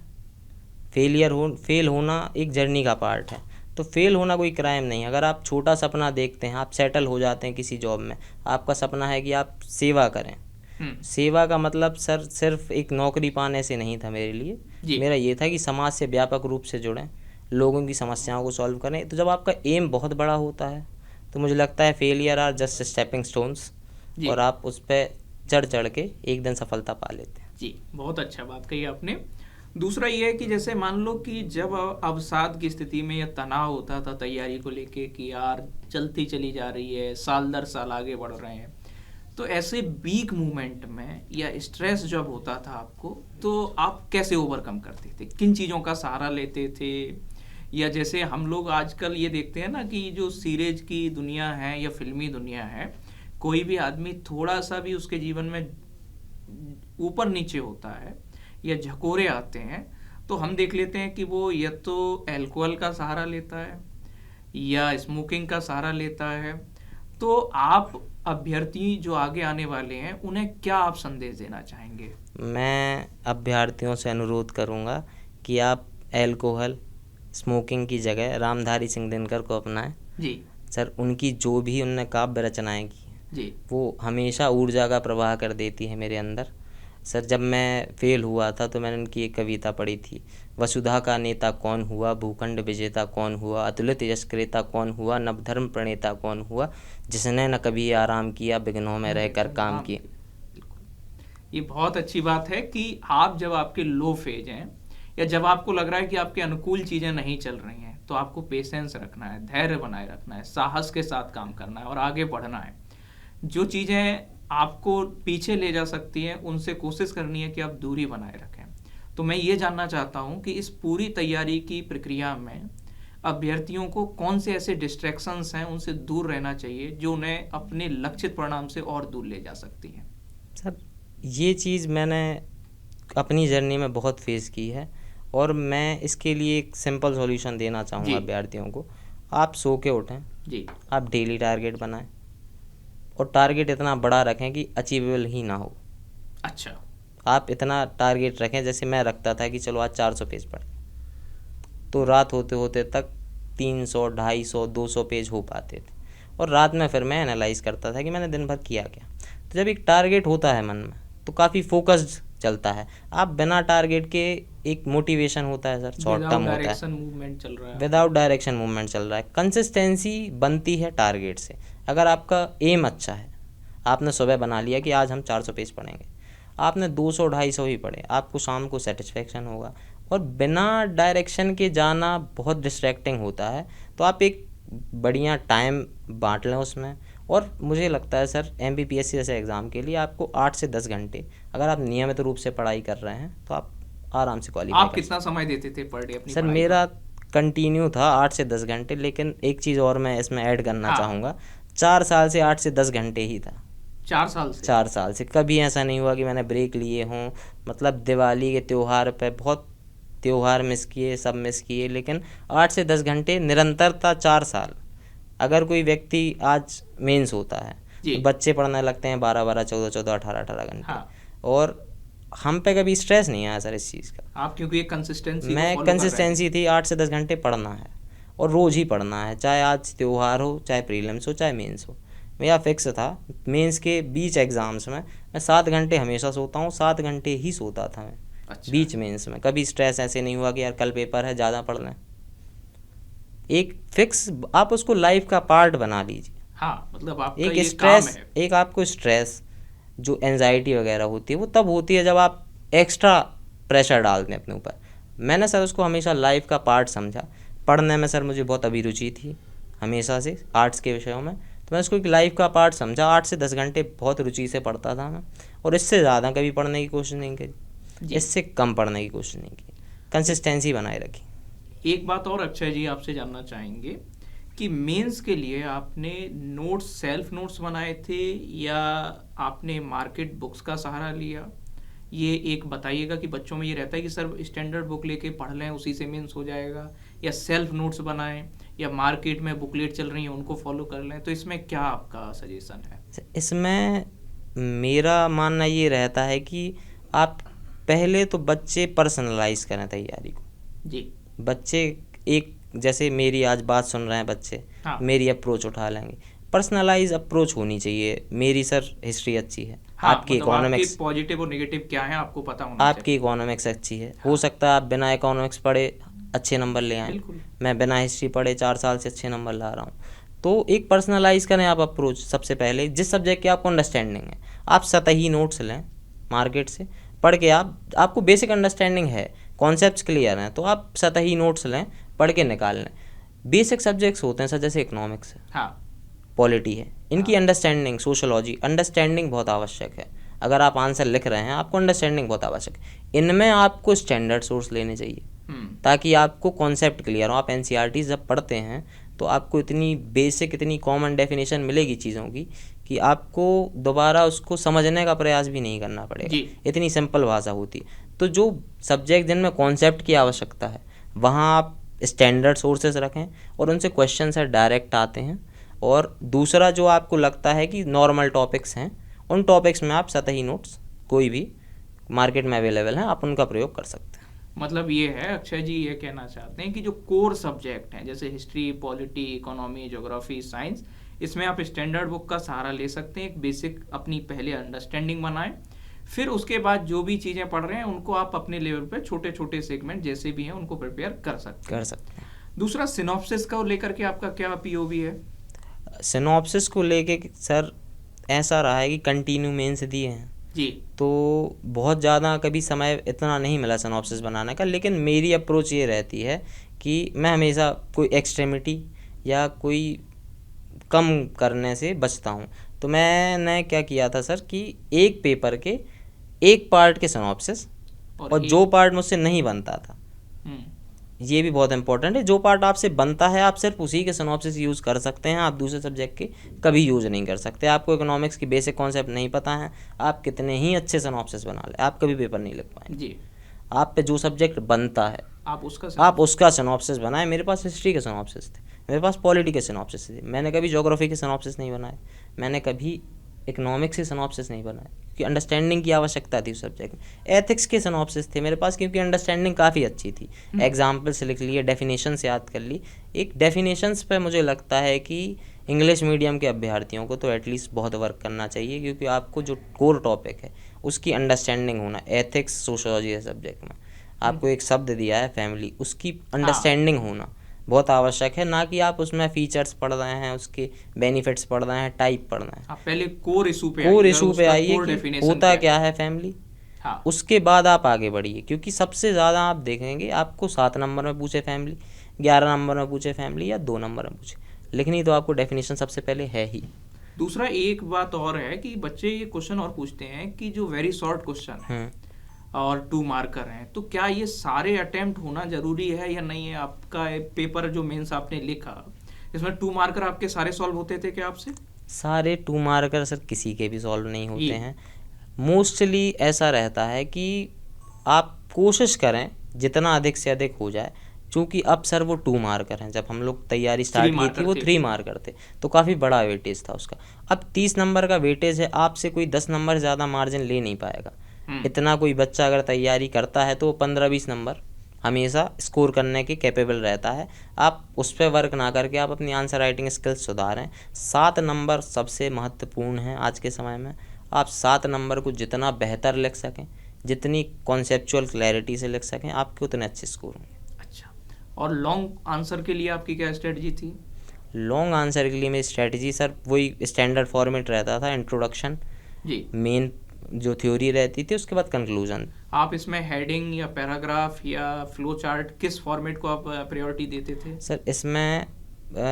फेल होना एक जर्नी का पार्ट है। तो फेल होना कोई क्राइम नहीं है। अगर आप छोटा सपना देखते हैं, आप सेटल हो जाते हैं किसी जॉब में, आपका सपना है कि आप सेवा करें। सेवा का मतलब सर सिर्फ एक नौकरी पाने से नहीं था मेरे लिए, जी। मेरा ये था कि समाज से व्यापक रूप से जुड़ें, लोगों की समस्याओं को सॉल्व करें। तो जब आपका एम बहुत बड़ा होता है तो मुझे लगता है failure are just stepping stones, जी। और आप उस पर चढ़ चढ़ के एक दिन सफलता पा लेते हैं। जी, बहुत अच्छा बात कही आपने। दूसरा ये है कि जैसे मान लो कि जब अवसाद की स्थिति में या तनाव होता था तैयारी को लेके कि यार चलती चली जा रही है, साल दर साल आगे बढ़ रहे हैं, तो ऐसे वीक मूवमेंट में या स्ट्रेस जब होता था आपको, तो आप कैसे ओवरकम करते थे? किन चीज़ों का सहारा लेते थे? या जैसे हम लोग आजकल ये देखते हैं ना कि जो सीरीज की दुनिया है या फिल्मी दुनिया है, कोई भी आदमी थोड़ा सा भी उसके जीवन में ऊपर नीचे होता है या झकोरे आते हैं, तो हम देख लेते हैं कि वो या तो अल्कोहल का सहारा लेता है या स्मोकिंग का सहारा लेता है। तो आप अभ्यर्थी जो आगे आने वाले हैं, उन्हें क्या आप संदेश देना चाहेंगे? मैं अभ्यर्थियों से अनुरोध करूंगा कि आप अल्कोहल स्मोकिंग की जगह रामधारी सिंह दिनकर को अपनाएं। जी। सर उनकी जो भी उनने काव्य रचनाएं की, जी। वो हमेशा ऊर्जा का प्रवाह कर देती है मेरे अंदर। सर जब मैं फेल हुआ था तो मैंने उनकी एक कविता पढ़ी थी, वसुधा का नेता कौन हुआ, भूखंड विजेता कौन हुआ, अतुलित यश क्रेता कौन हुआ, नवधर्म प्रणेता कौन हुआ, जिसने न कभी आराम किया, विघ्नों में रहकर काम किए। बिल्कुल। ये बहुत अच्छी बात है कि आप जब आपके लो फेज हैं या जब आपको लग रहा है कि आपके अनुकूल चीज़ें नहीं चल रही हैं, तो आपको पेशेंस रखना है, धैर्य बनाए रखना है, साहस के साथ काम करना है और आगे बढ़ना है। जो चीज़ें आपको पीछे ले जा सकती हैं, उनसे कोशिश करनी है कि आप दूरी बनाए रखें। तो मैं ये जानना चाहता हूँ कि इस पूरी तैयारी की प्रक्रिया में अभ्यर्थियों को कौन से ऐसे डिस्ट्रैक्शंस हैं उनसे दूर रहना चाहिए जो उन्हें अपने लक्षित परिणाम से और दूर ले जा सकती हैं? सर, ये चीज़ मैंने अपनी जर्नी में बहुत फेस की है और मैं इसके लिए एक सिंपल सॉल्यूशन देना चाहूँगा जी। अभ्यर्थियों को। आप सो के उठें, जी। आप डेली टारगेट बनाएं और टारगेट इतना बड़ा रखें कि अचीवेबल ही ना हो। अच्छा। आप इतना टारगेट रखें, जैसे मैं रखता था कि चलो आज 400 पेज पढ़ें, तो रात होते होते तक 300, 250, 200 पेज हो पाते थे और रात में फिर मैं एनालाइज करता था कि मैंने दिन भर किया क्या। तो जब एक टारगेट होता है मन में तो काफ़ी फोकस्ड चलता है। आप बिना टारगेट के, एक मोटिवेशन होता है सर, शॉर्ट टर्म होता है, डायरेक्शन मूवमेंट चल रहा है। विदाउट डायरेक्शन मूवमेंट चल रहा है। कंसिस्टेंसी बनती है टारगेट से। अगर आपका एम अच्छा है, आपने सुबह बना लिया कि आज हम 400 पेज पढ़ेंगे, आपने 200, 250 ही पढ़े, आपको शाम को सेटिस्फेक्शन होगा। और बिना डायरेक्शन के जाना बहुत डिस्ट्रैक्टिंग होता है, तो आप एक बढ़िया टाइम बांट लें उसमें। और मुझे लगता है सर, MPPSC जैसे एग्ज़ाम के लिए आपको 8 से 10 घंटे अगर आप नियमित रूप से पढ़ाई कर रहे हैं तो आप आराम से क्वालिफाई आप कितना समय देते थे पर डे अपनी सर, पढ़ाई मेरा कंटिन्यू था 8 से 10 घंटे। लेकिन एक चीज़ और मैं इसमें ऐड करना हाँ। चाहूँगा, 4 साल से 8 से 10 घंटे ही था। 4 साल से? 4 साल से कभी ऐसा नहीं हुआ कि मैंने ब्रेक लिए हों। मतलब दिवाली के त्यौहार पे बहुत त्यौहार मिस किए, सब मिस किए, लेकिन 8 से 10 घंटे निरंतरता 4 साल। अगर कोई व्यक्ति आज मेंस होता है जी। तो बच्चे पढ़ने लगते हैं 12-12, 14-14, 18-18 घंटे। हाँ। और हम पे कभी स्ट्रेस नहीं आया सर इस चीज़ का। आप क्योंकि एक कंसिस्टेंसी मैं कंसिस्टेंसी थी, 8 से 10 घंटे पढ़ना है और रोज़ ही पढ़ना है, चाहे आज त्यौहार हो, चाहे प्रीलिम्स हो, चाहे मेंस हो। मेरा फिक्स था। मेंस के बीच एग्ज़ाम्स में मैं 7 घंटे हमेशा सोता हूँ, 7 घंटे ही सोता था मैं। अच्छा। बीच मेंस में कभी स्ट्रेस ऐसे नहीं हुआ कि यार कल पेपर है, ज़्यादा पढ़ लें। एक फिक्स, आप उसको लाइफ का पार्ट बना लीजिए। हाँ, मतलब आपका एक ये स्ट्रेस, काम है। एक आपको स्ट्रेस जो एनजाइटी वगैरह होती है वो तब होती है जब आप एक्स्ट्रा प्रेशर डालते हैं अपने ऊपर। मैंने सर उसको हमेशा लाइफ का पार्ट समझा। पढ़ने में सर मुझे बहुत अभिरुचि थी हमेशा से, आर्ट्स के विषयों में, तो मैं उसको एक लाइफ का पार्ट समझा। 8 से 10 घंटे बहुत रुचि से पढ़ता था मैं, और इससे ज़्यादा कभी पढ़ने की कोशिश नहीं करी, जी। इससे कम पढ़ने की कोशिश नहीं की। कंसिस्टेंसी बनाए रखी। एक बात और अक्षय जी आपसे जानना चाहेंगे कि मेंस के लिए आपने नोट्स, सेल्फ नोट्स बनाए थे या आपने मार्केट बुक्स का सहारा लिया? ये एक बताइएगा कि बच्चों में ये रहता है कि सर स्टैंडर्ड बुक लेके पढ़ लें, उसी से मेंस हो जाएगा, या सेल्फ नोट्स बनाएं, या मार्केट में बुकलेट चल रही हैं उनको फॉलो कर लें। तो इसमें क्या आपका सजेशन है? इसमें मेरा मानना ये रहता है कि आप पहले तो बच्चे पर्सनलाइज करें तैयारी को। जी। बच्चे एक, जैसे मेरी आज बात सुन रहे हैं बच्चे, हाँ। मेरी अप्रोच उठा लेंगे। पर्सनलाइज अप्रोच होनी चाहिए। मेरी सर हिस्ट्री अच्छी है, हाँ, आपकी मतलब इकोनॉमिक्स, आपके पॉजिटिव और नेगेटिव क्या है आपको पता होना आपकी इकोनॉमिक्स अच्छी है। हो सकता है आप बिना इकोनॉमिक्स पढ़े अच्छे नंबर ले आएँ, बिल्कुल। मैं बिना हिस्ट्री पढ़े 4 साल से अच्छे नंबर ला रहा हूँ। तो एक पर्सनलाइज करें आप अप्रोच। सबसे पहले जिस सब्जेक्ट की आपको अंडरस्टैंडिंग है, आप सतही नोट्स लें मार्केट से पढ़ के। आपको बेसिक अंडरस्टैंडिंग है, कॉन्सेप्ट्स क्लियर हैं, तो आप सतही नोट्स लें, पढ़ के निकाल लें। बेसिक सब्जेक्ट्स होते हैं सर, जैसे इकोनॉमिक्स है, हाँ। पॉलिटी है, इनकी अंडरस्टैंडिंग, सोशोलॉजी, अंडरस्टैंडिंग बहुत आवश्यक है। अगर आप आंसर लिख रहे हैं, आपको अंडरस्टैंडिंग बहुत आवश्यक है। इनमें आपको स्टैंडर्ड सोर्स लेने चाहिए ताकि आपको कॉन्सेप्ट क्लियर हो। आप NCERT जब पढ़ते हैं तो आपको इतनी बेसिक, इतनी कॉमन डेफिनेशन मिलेगी चीज़ों की कि आपको दोबारा उसको समझने का प्रयास भी नहीं करना पड़ेगा, जी। इतनी सिंपल भाषा होती है। तो जो सब्जेक्ट जिनमें कॉन्सेप्ट की आवश्यकता है, वहाँ आप स्टैंडर्ड सोर्सेज रखें और उनसे क्वेश्चन सर डायरेक्ट आते हैं। और दूसरा, जो आपको लगता है कि नॉर्मल टॉपिक्स हैं, उन टॉपिक्स में आप सतही नोट्स कोई भी मार्केट में अवेलेबल हैं, आप उनका प्रयोग कर सकते हैं। मतलब ये है, अक्षय जी ये कहना चाहते हैं कि जो कोर सब्जेक्ट हैं जैसे history, polity, economy, geography, science, इसमें आप स्टैंडर्ड बुक का सहारा ले सकते हैं। एक बेसिक अपनी पहले अंडरस्टैंडिंग बनाएं, फिर उसके बाद जो भी चीज़ें पढ़ रहे हैं उनको आप अपने लेवल पे छोटे छोटे सेगमेंट जैसे भी हैं उनको प्रिपेयर कर सकते हैं। दूसरा, सिनॉप्सिस को लेकर के आपका क्या पीओवी है? सिनॉप्सिस को लेके सर ऐसा रहा है कि कंटिन्यू मेंस दिए हैं जी, तो बहुत ज़्यादा कभी समय इतना नहीं मिला सिनॉप्सिस बनाने का। लेकिन मेरी अप्रोच ये रहती है कि मैं हमेशा कोई एक्सट्रीमिटी या कोई कम करने से बचता हूँ। तो मैंने क्या किया था सर कि एक पेपर के एक पार्ट के सिनॉप्सिस, और जो पार्ट मुझसे नहीं बनता था, ये भी बहुत इंपॉर्टेंट है। जो पार्ट आपसे बनता है आप सिर्फ उसी के सिनॉप्सिस यूज़ कर सकते हैं, आप दूसरे सब्जेक्ट के कभी यूज़ नहीं कर सकते। आपको इकोनॉमिक्स की बेसिक कॉन्सेप्ट नहीं पता है, आप कितने ही अच्छे सिनॉप्सिस बना लें, आप कभी पेपर नहीं लिख पाएंगे। जी, आप पे जो सब्जेक्ट बनता है आप उसका सिनॉप्सिस बनाए। मेरे पास हिस्ट्री के सिनॉप्सिस थे, मेरे पास पॉलिटी के सिनॉप्सिस थे, मैंने कभी ज्योग्राफी के सिनॉप्सिस नहीं बनाए, मैंने कभी इकोनॉमिक्स के सिनॉप्सिस नहीं बनाए, क्योंकि अंडरस्टैंडिंग की आवश्यकता थी उस सब्जेक्ट में। एथिक्स के सिनॉप्सिस थे मेरे पास, क्योंकि अंडरस्टैंडिंग काफ़ी अच्छी थी। एग्जाम्पल्स लिख लिए, डेफिनेशंस याद कर ली। एक डेफिनेशंस पे मुझे लगता है कि इंग्लिश मीडियम के अभ्यर्थियों को तो एटलीस्ट बहुत वर्क करना चाहिए, क्योंकि आपको जो कोर टॉपिक है उसकी अंडरस्टैंडिंग होना, एथिक्स सोशोलॉजी है सब्जेक्ट में, आपको एक शब्द दिया है फैमिली, उसकी अंडरस्टैंडिंग होना बहुत आवश्यक है। ना कि आप उसमें फीचर्स पढ़ रहे हैं, उसके बेनिफिट्स पढ़ रहे हैं, टाइप पढ़ रहे हैं। आप पहले कोर इशू पे आइए कि होता क्या है फैमिली, हाँ, उसके बाद आप आगे बढ़िए। क्योंकि सबसे ज़्यादा आप देखेंगे आपको 7 नंबर में पूछे फैमिली, 11 नंबर में पूछे फैमिली, या 2 नंबर में पूछे, लिखनी तो आपको डेफिनेशन सबसे पहले है ही। दूसरा एक बात और है कि बच्चे ये क्वेश्चन और पूछते हैं कि जो वेरी शॉर्ट क्वेश्चन है और 2 मार्कर हैं, तो क्या ये सारे अटेम्प्ट होना जरूरी है या नहीं है? आपका पेपर जो मेंस आपने लिखा, इसमें 2 मार्कर आपके सारे सॉल्व होते थे क्या आपसे? सारे 2 मार्कर सर किसी के भी सॉल्व नहीं होते हैं। मोस्टली ऐसा रहता है कि आप कोशिश करें जितना अधिक से अधिक हो जाए, क्योंकि अब सर वो 2 मार्कर हैं। जब हम लोग तैयारी स्टार्ट की थी वो 3 मार्कर थे, तो काफ़ी बड़ा वेटेज था उसका। अब 30 नंबर का वेटेज है, आपसे कोई 10 नंबर ज़्यादा मार्जिन ले नहीं पाएगा। इतना कोई बच्चा अगर तैयारी करता है तो वो 15-20 नंबर हमेशा स्कोर करने के कैपेबल रहता है। आप उस पर वर्क ना करके आप अपनी आंसर राइटिंग स्किल्स सुधारें। 7 नंबर सबसे महत्वपूर्ण हैं आज के समय में। आप 7 नंबर को जितना बेहतर लिख सकें, जितनी कॉन्सेप्चुअल क्लैरिटी से लिख सकें, आपके उतने अच्छे स्कोर होंगे। अच्छा, और लॉन्ग आंसर के लिए आपकी क्या स्ट्रेटजी थी? लॉन्ग आंसर के लिए मेरी स्ट्रेटजी सर वही स्टैंडर्ड फॉर्मेट रहता था, इंट्रोडक्शन जी, मेन जो थ्योरी रहती थी, उसके बाद कंक्लूजन। आप इसमें हेडिंग या पैराग्राफ या फ्लो चार्ट किस फॉर्मेट को आप प्रायोरिटी देते थे? सर इसमें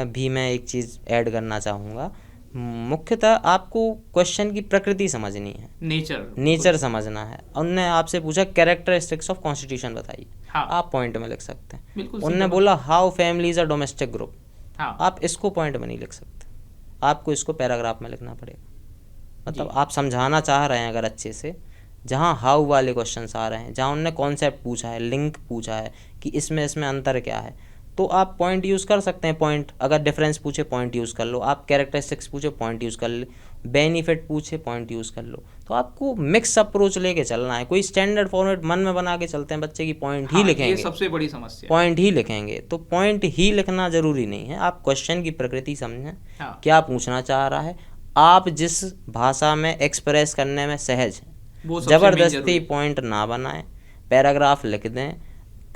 भी मैं एक चीज़ ऐड करना चाहूँगा। मुख्यतः आपको क्वेश्चन की प्रकृति समझनी है, नेचर समझना है। उनने आपसे पूछा कैरेक्टरिस्टिक्स ऑफ कॉन्स्टिट्यूशन बताइए, हाँ, आप पॉइंट में लिख सकते हैं। बिल्कुल। उनने बोला how family is a domestic group, हाँ, आप इसको पॉइंट में नहीं लिख सकते, आपको इसको पैराग्राफ में लिखना पड़ेगा। मतलब आप समझाना चाह रहे हैं अगर अच्छे से, जहाँ हाउ वाले क्वेश्चंस आ रहे हैं, जहाँ उनने कॉन्सेप्ट पूछा है, लिंक पूछा है कि इसमें अंतर क्या है, तो आप पॉइंट यूज़ कर सकते हैं। पॉइंट अगर डिफरेंस पूछे पॉइंट यूज़ कर लो, आप कैरेक्टरिस्टिक्स पूछे पॉइंट यूज़ कर ले, बेनिफिट पूछे पॉइंट यूज़ कर लो। तो आपको मिक्स अप्रोच लेके चलना है। कोई स्टैंडर्ड फॉर्मेट मन में बना के चलते हैं बच्चे की पॉइंट ही लिखेंगे, ये सबसे बड़ी समस्या, पॉइंट ही लिखेंगे। तो पॉइंट ही लिखना ज़रूरी नहीं है, आप क्वेश्चन की प्रकृति समझें, क्या पूछना चाह रहा है, आप जिस भाषा में एक्सप्रेस करने में सहज हैं, ज़बरदस्ती पॉइंट ना बनाएं, पैराग्राफ लिख दें।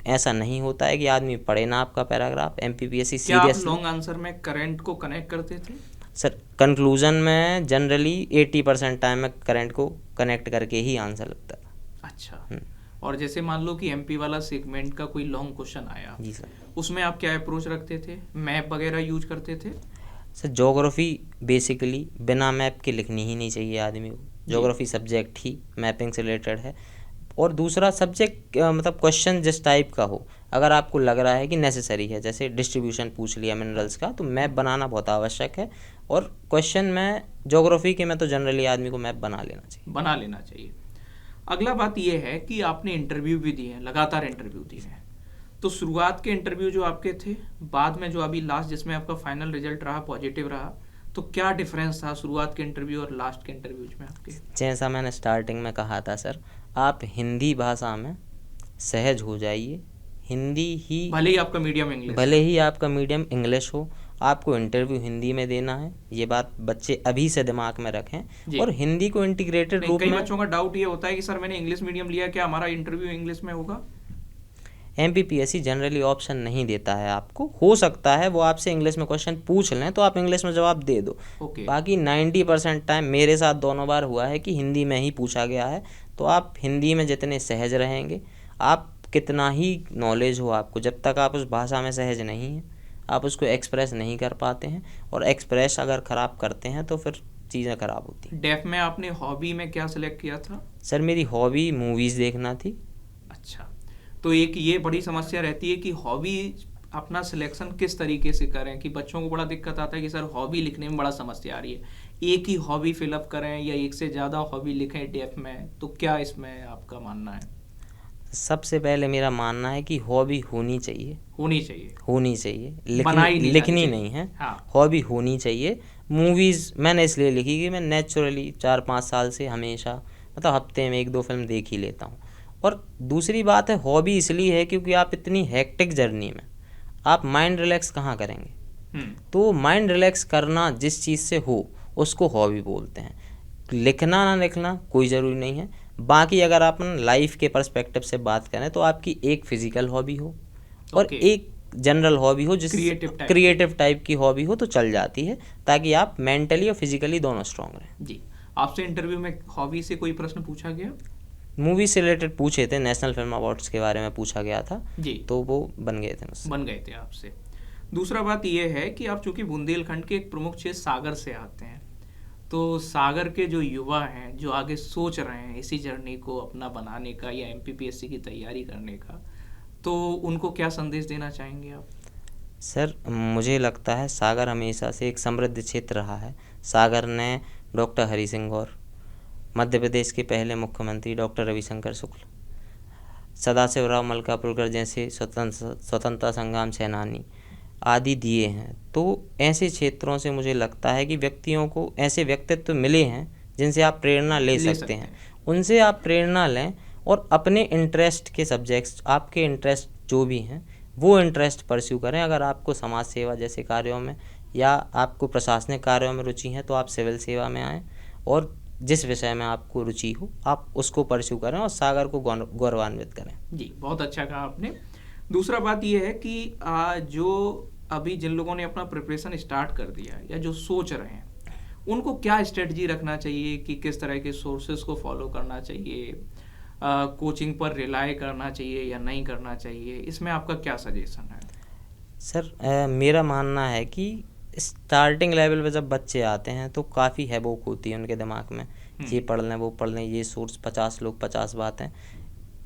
ऐसा नहीं होता है कि आदमी पढ़े ना आपका paragraph. MPPSC seriously long answer में करंट को कनेक्ट करते थे? सर कंक्लूजन में जनरली 80% टाइम में करंट को कनेक्ट करके ही आंसर लगता है। अच्छा, और जैसे मान लो कि एमपी वाला सेगमेंट का कोई लॉन्ग क्वेश्चन आया, जी सर, उसमें आप क्या अप्रोच रखते थे? मैप वगैरह यूज करते थे? सर ज्योग्राफी बेसिकली बिना मैप के लिखनी ही नहीं चाहिए आदमी को। ज्योग्राफी सब्जेक्ट ही मैपिंग से रिलेटेड है। और दूसरा सब्जेक्ट मतलब क्वेश्चन जिस टाइप का हो, अगर आपको लग रहा है कि नेसेसरी है, जैसे डिस्ट्रीब्यूशन पूछ लिया मिनरल्स का, तो मैप बनाना बहुत आवश्यक है। और क्वेश्चन में ज्योग्राफी के में तो जनरली आदमी को मैप बना लेना चाहिए। अगला बात यह है कि आपने इंटरव्यू भी दिए हैं, लगातार इंटरव्यू दिए हैं, तो शुरुआत के इंटरव्यू जो आपके थे, बाद में जो अभी लास्ट जिसमें आपका फाइनल रिजल्ट रहा पॉजिटिव रहा, तो क्या डिफरेंस था शुरुआत के इंटरव्यू और लास्ट के इंटरव्यूज में आपके? जैसा मैंने स्टार्टिंग में कहा था सर, आप हिंदी भाषा में सहज हो जाइए। हिंदी ही भले ही आपका मीडियम इंग्लिश हो, आपको इंटरव्यू हिंदी में देना है। ये बात बच्चे अभी से दिमाग में रखें। और हिंदी को इंटीग्रेटेड रूप में, कई बच्चों का डाउट ये होता है कि सर मैंने इंग्लिश मीडियम लिया, क्या हमारा इंटरव्यू इंग्लिश में होगा? एमपीपीएससी जनरली ऑप्शन नहीं देता है आपको। हो सकता है वो आपसे इंग्लिश में क्वेश्चन पूछ लें तो आप इंग्लिश में जवाब दे दो। बाकी 90% टाइम मेरे साथ दोनों बार हुआ है कि हिंदी में ही पूछा गया है। तो आप हिंदी में जितने सहज रहेंगे, आप कितना ही नॉलेज हो आपको, जब तक आप उस भाषा में सहज नहीं हैं, आप उसको एक्सप्रेस नहीं कर पाते हैं। और एक्सप्रेस अगर ख़राब करते हैं तो फिर चीज़ें ख़राब होती हैं। डेफ में आपने हॉबी में क्या सिलेक्ट किया था? सर मेरी हॉबी मूवीज़ देखना थी। अच्छा, तो एक ये बड़ी समस्या रहती है कि हॉबी अपना सिलेक्शन किस तरीके से करें, कि बच्चों को बड़ा दिक्कत आता है कि सर हॉबी लिखने में बड़ा समस्या आ रही है, एक ही हॉबी फिलअप करें या एक से ज़्यादा हॉबी लिखें डेफ में, तो क्या इसमें आपका मानना है? सबसे पहले मेरा मानना है कि हॉबी होनी चाहिए, होनी चाहिए, होनी चाहिए, बनाई नहीं लिखनी जानी नहीं है। हाँ। हॉबी होनी चाहिए। मूवीज़ मैंने इसलिए लिखी कि मैं नेचुरली 4-5 साल से हमेशा मतलब हफ्ते में 1-2 फिल्म देख ही लेता हूँ। और दूसरी बात है, हॉबी इसलिए है क्योंकि आप इतनी हेक्टिक जर्नी में आप माइंड रिलैक्स कहाँ करेंगे। तो माइंड रिलैक्स करना जिस चीज़ से हो उसको हॉबी बोलते हैं। लिखना ना लिखना कोई ज़रूरी नहीं है। बाकी अगर अपन लाइफ के पर्सपेक्टिव से बात करें तो आपकी एक फिजिकल हॉबी हो और Okay. एक जनरल हॉबी हो, जिस क्रिएटिव टाइप की हॉबी हो तो चल जाती है, ताकि आप मेंटली और फिजिकली दोनों स्ट्रांग रहें। जी, आपसे इंटरव्यू में हॉबी से कोई प्रश्न पूछा गया? मूवी से रिलेटेड पूछे थे, नेशनल फिल्म अवार्ड्स के बारे में पूछा गया था जी, तो वो बन गए थे मुझसे। बन गए थे आपसे। दूसरा बात यह है कि आप चूंकि बुंदेलखंड के एक प्रमुख क्षेत्र सागर से आते हैं, तो सागर के जो युवा हैं जो आगे सोच रहे हैं इसी जर्नी को अपना बनाने का या एमपीपीएससी की तैयारी करने का, तो उनको क्या संदेश देना चाहेंगे आप? सर मुझे लगता है सागर हमेशा से एक समृद्ध क्षेत्र रहा है। सागर ने डॉक्टर हरि सिंह और मध्य प्रदेश के पहले मुख्यमंत्री डॉक्टर रविशंकर शुक्ल, सदाशिवराव मलकापुरकर जैसे स्वतंत्रता संग्राम सेनानी आदि दिए हैं। तो ऐसे क्षेत्रों से मुझे लगता है कि व्यक्तियों को ऐसे व्यक्तित्व मिले हैं जिनसे आप प्रेरणा ले सकते हैं। उनसे आप प्रेरणा लें और अपने इंटरेस्ट के सब्जेक्ट्स, आपके इंटरेस्ट जो भी हैं वो इंटरेस्ट परस्यू करें। अगर आपको समाज सेवा जैसे कार्यों में या आपको प्रशासनिक कार्यों में रुचि है तो आप सिविल सेवा में आएँ और जिस विषय में आपको रुचि हो आप उसको परस्यू करें और सागर को गौरवान्वित करें। जी, बहुत अच्छा कहा आपने। दूसरा बात यह है कि जो अभी जिन लोगों ने अपना प्रिपरेशन स्टार्ट कर दिया या जो सोच रहे हैं, उनको क्या स्ट्रेटजी रखना चाहिए कि किस तरह के सोर्सेज को फॉलो करना चाहिए, कोचिंग पर रिलाय करना चाहिए या नहीं करना चाहिए, इसमें आपका क्या सजेशन है? सर मेरा मानना है कि स्टार्टिंग लेवल पे जब बच्चे आते हैं तो काफ़ी हैबोक होती है उनके दिमाग में, ये पढ़ लें वो पढ़ लें, ये सोर्स 50 लोग 50 बातें।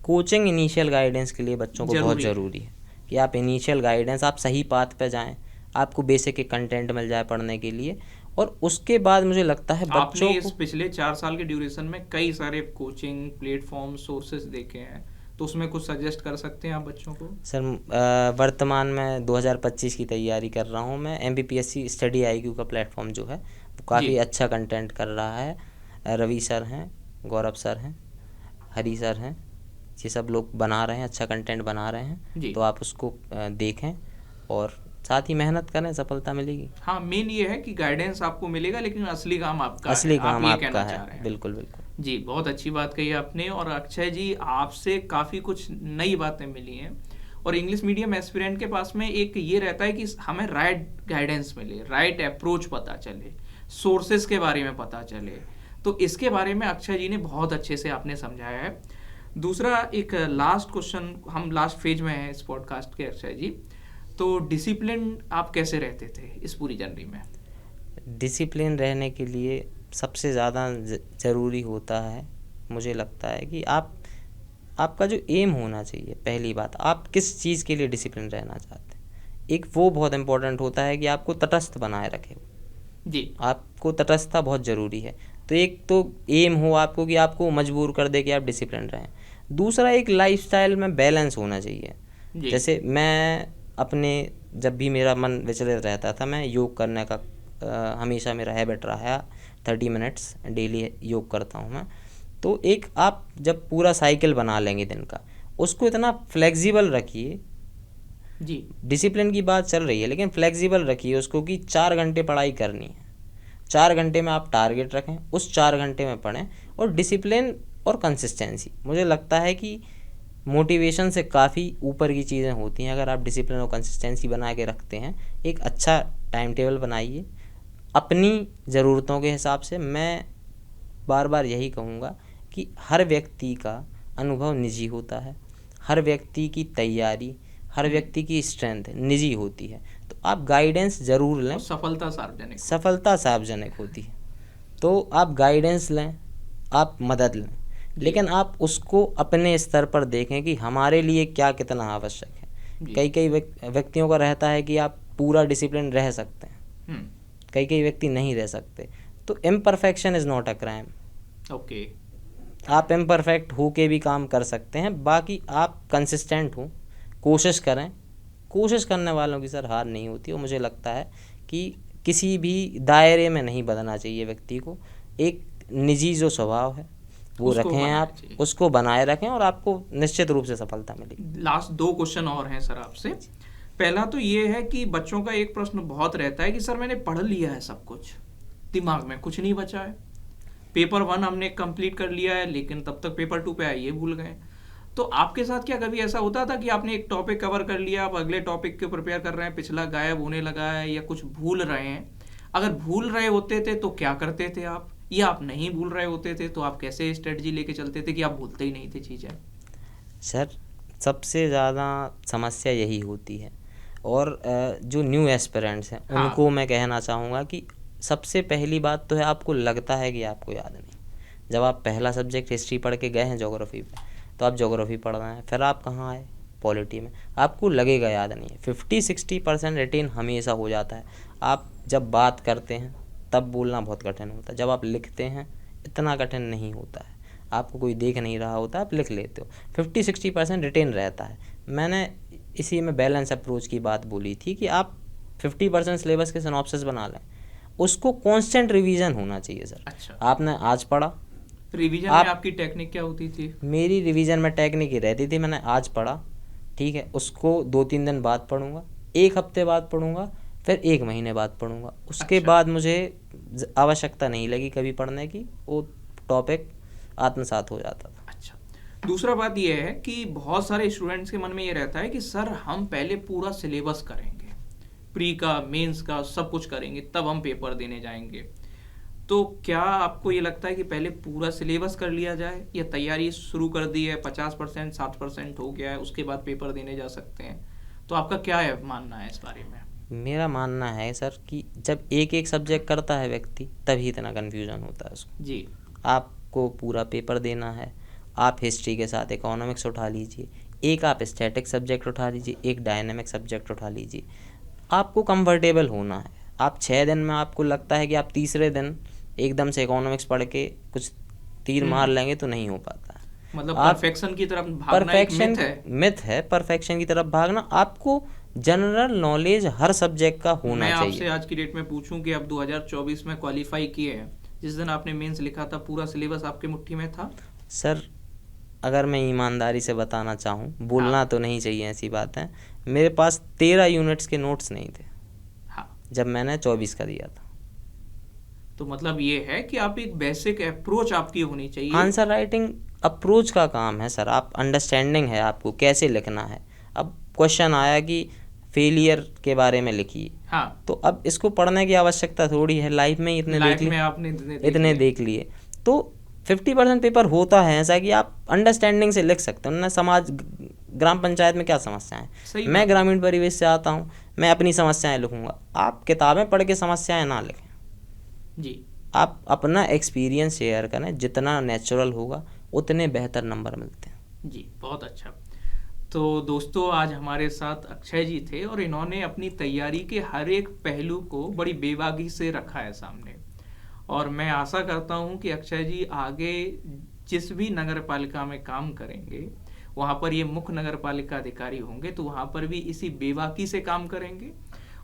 कोचिंग इनिशियल गाइडेंस के लिए बच्चों को बहुत ज़रूरी है कि आप इनिशियल गाइडेंस, आप सही पाथ पे जाएं, आपको बेसिक कंटेंट मिल जाए पढ़ने के लिए, और उसके बाद मुझे लगता है बच्चों को पिछले 4 साल के ड्यूरेशन में कई सारे कोचिंग प्लेटफॉर्म सोर्सेज देखे हैं, तो उसमें कुछ सजेस्ट कर सकते हैं आप बच्चों को? सर वर्तमान में 2025 की तैयारी कर रहा हूँ मैं। एमपीपीएससी स्टडी IQ का प्लेटफॉर्म जो है वो काफ़ी अच्छा कंटेंट कर रहा है। रवि सर हैं, गौरव सर हैं, हरी सर हैं, ये सब लोग बना रहे हैं, अच्छा कंटेंट बना रहे हैं, तो आप उसको देखें और साथ ही मेहनत करें, सफलता मिलेगी। हाँ, मेन ये है कि गाइडेंस आपको मिलेगा लेकिन असली काम आपका है। बिल्कुल बिल्कुल जी, बहुत अच्छी बात कही आपने। और अक्षय जी, आपसे काफ़ी कुछ नई बातें मिली हैं। और इंग्लिश मीडियम एस्पिरेंट के पास में एक ये रहता है कि हमें राइट गाइडेंस मिले, राइट अप्रोच पता चले, सोर्सेज के बारे में पता चले, तो इसके बारे में अक्षय जी ने बहुत अच्छे से आपने समझाया है। दूसरा एक लास्ट क्वेश्चन, हम लास्ट फेज में हैं इस पॉडकास्ट के अक्षय जी, तो डिसिप्लिन आप कैसे रहते थे इस पूरी जर्नी में? डिसिप्लिन रहने के लिए सबसे ज़्यादा ज़रूरी होता है, मुझे लगता है कि आपका जो एम होना चाहिए, पहली बात आप किस चीज़ के लिए डिसिप्लिन रहना चाहते हैं, एक वो बहुत इम्पोर्टेंट होता है कि आपको तटस्थ बनाए रखे। जी, आपको तटस्थता बहुत ज़रूरी है। तो एक तो एम हो आपको कि आपको मजबूर कर दे कि आप डिसिप्लिन रहें। दूसरा एक लाइफस्टाइल में बैलेंस होना चाहिए। जैसे मैं अपने जब भी मेरा मन विचलित रहता था, मैं योग करने का हमेशा मेरा हैबिट रहा है, 30 मिनट्स डेली योग करता हूँ मैं। तो एक आप जब पूरा साइकिल बना लेंगे दिन का, उसको इतना फ्लेक्सिबल रखिए। जी, डिसिप्लिन की बात चल रही है लेकिन फ्लेक्सिबल रखिए उसको कि 4 घंटे पढ़ाई करनी है, 4 घंटे में आप टारगेट रखें, उस 4 घंटे में पढ़ें। और डिसिप्लिन और कंसिस्टेंसी, मुझे लगता है कि मोटिवेशन से काफ़ी ऊपर की चीज़ें होती हैं। अगर आप डिसिप्लिन और कंसिस्टेंसी बना के रखते हैं, एक अच्छा टाइम टेबल बनाइए अपनी ज़रूरतों के हिसाब से। मैं बार बार यही कहूँगा कि हर व्यक्ति का अनुभव निजी होता है, हर व्यक्ति की तैयारी, हर व्यक्ति की स्ट्रेंथ निजी होती है। तो आप गाइडेंस ज़रूर लें। सफलता सार्वजनिक होती है, तो आप गाइडेंस लें, आप मदद लें। लेकिन आप उसको अपने स्तर पर देखें कि हमारे लिए क्या कितना आवश्यक है। जी। कई कई व्यक्तियों का रहता है कि आप पूरा डिसिप्लिन रह सकते हैं, हम्म। कई कई व्यक्ति नहीं रह सकते। तो imperfection is not a crime. Okay. आप इम्परफेक्ट हो के भी काम कर सकते हैं, बाकी आप कंसिस्टेंट हो, कोशिश करें। कोशिश करने वालों की सर हार नहीं होती। और मुझे लगता है कि किसी भी दायरे में नहीं बदलना चाहिए व्यक्ति को। एक निजी जो स्वभाव है वो उसको रखें बनाना आप, चाहिए। उसको बनाए रखें और आपको निश्चित रूप से सफलता मिलेगी। लास्ट 2 क्वेश्चन और हैं सर आपसे। पहला तो ये है कि बच्चों का एक प्रश्न बहुत रहता है कि सर मैंने पढ़ लिया है सब कुछ, दिमाग में कुछ नहीं बचा है। पेपर 1 हमने कंप्लीट कर लिया है, लेकिन तब तक पेपर 2 पे आइए भूल गए। तो आपके साथ क्या कभी ऐसा होता था कि आपने एक टॉपिक कवर कर लिया, आप अगले टॉपिक के प्रिपेयर कर रहे हैं, पिछला गायब होने लगा है या कुछ भूल रहे हैं? अगर भूल रहे होते थे तो क्या करते थे आप, या आप नहीं भूल रहे होते थे तो आप कैसे स्ट्रेटजी लेके चलते थे कि आप भूलते ही नहीं थे चीज़ें? सर सबसे ज़्यादा समस्या यही होती है। और जो न्यू एस्पिरेंट्स हैं हाँ। उनको मैं कहना चाहूँगा कि सबसे पहली बात तो है, आपको लगता है कि आपको याद नहीं। जब आप पहला सब्जेक्ट हिस्ट्री पढ़ के गए हैं ज्योग्राफी में, तो आप ज्योग्राफी पढ़ रहे हैं, फिर आप कहाँ आए पॉलिटी में, आपको लगेगा याद नहीं है। 50-60% रिटेन हमेशा हो जाता है। आप जब बात करते हैं तब बोलना बहुत कठिन होता है, जब आप लिखते हैं इतना कठिन नहीं होता है। आपको कोई देख नहीं रहा होता, आप लिख लेते हो, 50-60% रिटेन रहता है। मैंने इसी में बैलेंस अप्रोच की बात बोली थी कि आप 50% सिलेबस के सिनॉप्सिस बना लें, उसको कांस्टेंट रिवीजन होना चाहिए सर। अच्छा। आपने आज पढ़ा, रिवीजन आप- में आपकी टेक्निक क्या होती थी? मेरी रिवीजन में टेक्निक ही रहती थी, मैंने आज पढ़ा, ठीक है, उसको 2-3 दिन बाद पढ़ूंगा, 1 हफ्ते बाद पढ़ूंगा, फिर 1 महीने बाद पढ़ूंगा। उसके अच्छा। बाद मुझे आवश्यकता नहीं लगी कभी पढ़ने की, वो टॉपिक आत्मसात हो जाता था। अच्छा। दूसरा बात यह है कि बहुत सारे स्टूडेंट्स के मन में ये रहता है कि सर हम पहले पूरा सिलेबस करेंगे, प्री का, मेंस का, सब कुछ करेंगे, तब हम पेपर देने जाएंगे। तो क्या आपको ये लगता है कि पहले पूरा सिलेबस कर लिया जाए, या तैयारी शुरू कर दी है, 50% 60% हो गया है, उसके बाद पेपर देने जा सकते हैं? तो आपका क्या है मानना है इस बारे में? मेरा मानना है सर कि जब एक एक सब्जेक्ट करता है व्यक्ति, तभी इतना कन्फ्यूजन होता है उसको। जी। आपको पूरा पेपर देना है, आप हिस्ट्री के साथ इकोनॉमिक्स उठा लीजिए, एक आप स्टैटिक सब्जेक्ट उठा लीजिए, एक डायनेमिक सब्जेक्ट उठा लीजिए। आपको कंफर्टेबल होना है। आप 6 दिन में आपको लगता है कि आप तीसरे दिन एकदम से इकोनॉमिक्स पढ़ के कुछ तीर मार लेंगे, तो नहीं हो पाता है। मतलब आप- परफेक्शन की तरफ भागना एक परफेक्शन मिथ है। मिथ है, परफेक्शन की तरफ भागना। आपको जनरल नॉलेज हर सब्जेक्ट का होना मैं आपसे चाहिए। आज की डेट में पूछूं कि आप 2024 में क्वालिफाई किए हैं, जिस दिन आपने मेंस लिखा था पूरा सिलेबस आपके मुट्ठी में था? सर अगर मैं ईमानदारी से बताना चाहूँ, बोलना तो नहीं चाहिए ऐसी बात है, मेरे पास 13 यूनिट्स के नोट्स नहीं थे हाँ। जब मैंने 24 का दिया था। तो मतलब ये है कि आप एक बेसिक अप्रोच आपकी होनी चाहिए। आंसर राइटिंग अप्रोच का काम है सर। आप अंडरस्टैंडिंग है आपको कैसे लिखना है। अब क्वेश्चन आया कि फेलियर के बारे में लिखिए, हाँ। तो अब इसको पढ़ने की आवश्यकता थोड़ी है, लाइफ में ही इतने लाइफ देख में लिए, आपने इतने देख लिए। तो 50% पेपर होता है ऐसा कि आप अंडरस्टैंडिंग से लिख सकते हो ना। समाज, ग्राम पंचायत में क्या समस्याएं, सही मैं बात। ग्रामीण परिवेश से आता हूँ, मैं अपनी समस्याएं लिखूंगा। आप किताबें पढ़ के समस्याएं ना लिखें, जी। आप अपना एक्सपीरियंस शेयर करें। जितना नेचुरल होगा उतने बेहतर नंबर मिलते हैं। जी, बहुत अच्छा। तो दोस्तों, आज हमारे साथ अक्षय जी थे और इन्होंने अपनी तैयारी के हर एक पहलू को बड़ी बेबाकी से रखा है सामने। और मैं आशा करता हूं कि अक्षय जी आगे जिस भी नगर पालिका में काम करेंगे, वहां पर ये मुख्य नगर पालिका अधिकारी होंगे, तो वहां पर भी इसी बेबाकी से काम करेंगे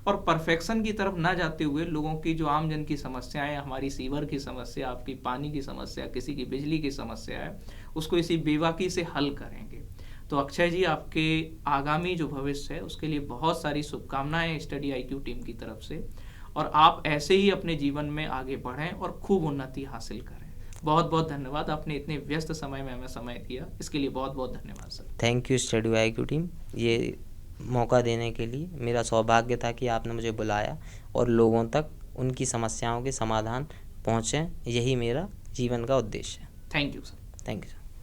और परफेक्शन की तरफ ना जाते हुए लोगों की जो आम जन की समस्याएं, हमारी सीवर की समस्या, आपकी पानी की समस्या, किसी की बिजली की समस्या है, उसको इसी बेबाकी से हल करेंगे। तो अक्षय जी, आपके आगामी जो भविष्य है उसके लिए बहुत सारी शुभकामनाएं स्टडी IQ टीम की तरफ से, और आप ऐसे ही अपने जीवन में आगे बढ़ें और खूब उन्नति हासिल करें। बहुत बहुत धन्यवाद, आपने इतने व्यस्त समय में हमें समय दिया, इसके लिए बहुत बहुत धन्यवाद sir. Thank you study IQ team, ये मौका देने के लिए। मेरा सौभाग्य था कि आपने मुझे बुलाया और लोगों तक उनकी समस्याओं के समाधान पहुँचें, यही मेरा जीवन का उद्देश्य है। Thank you sir. Thank you sir.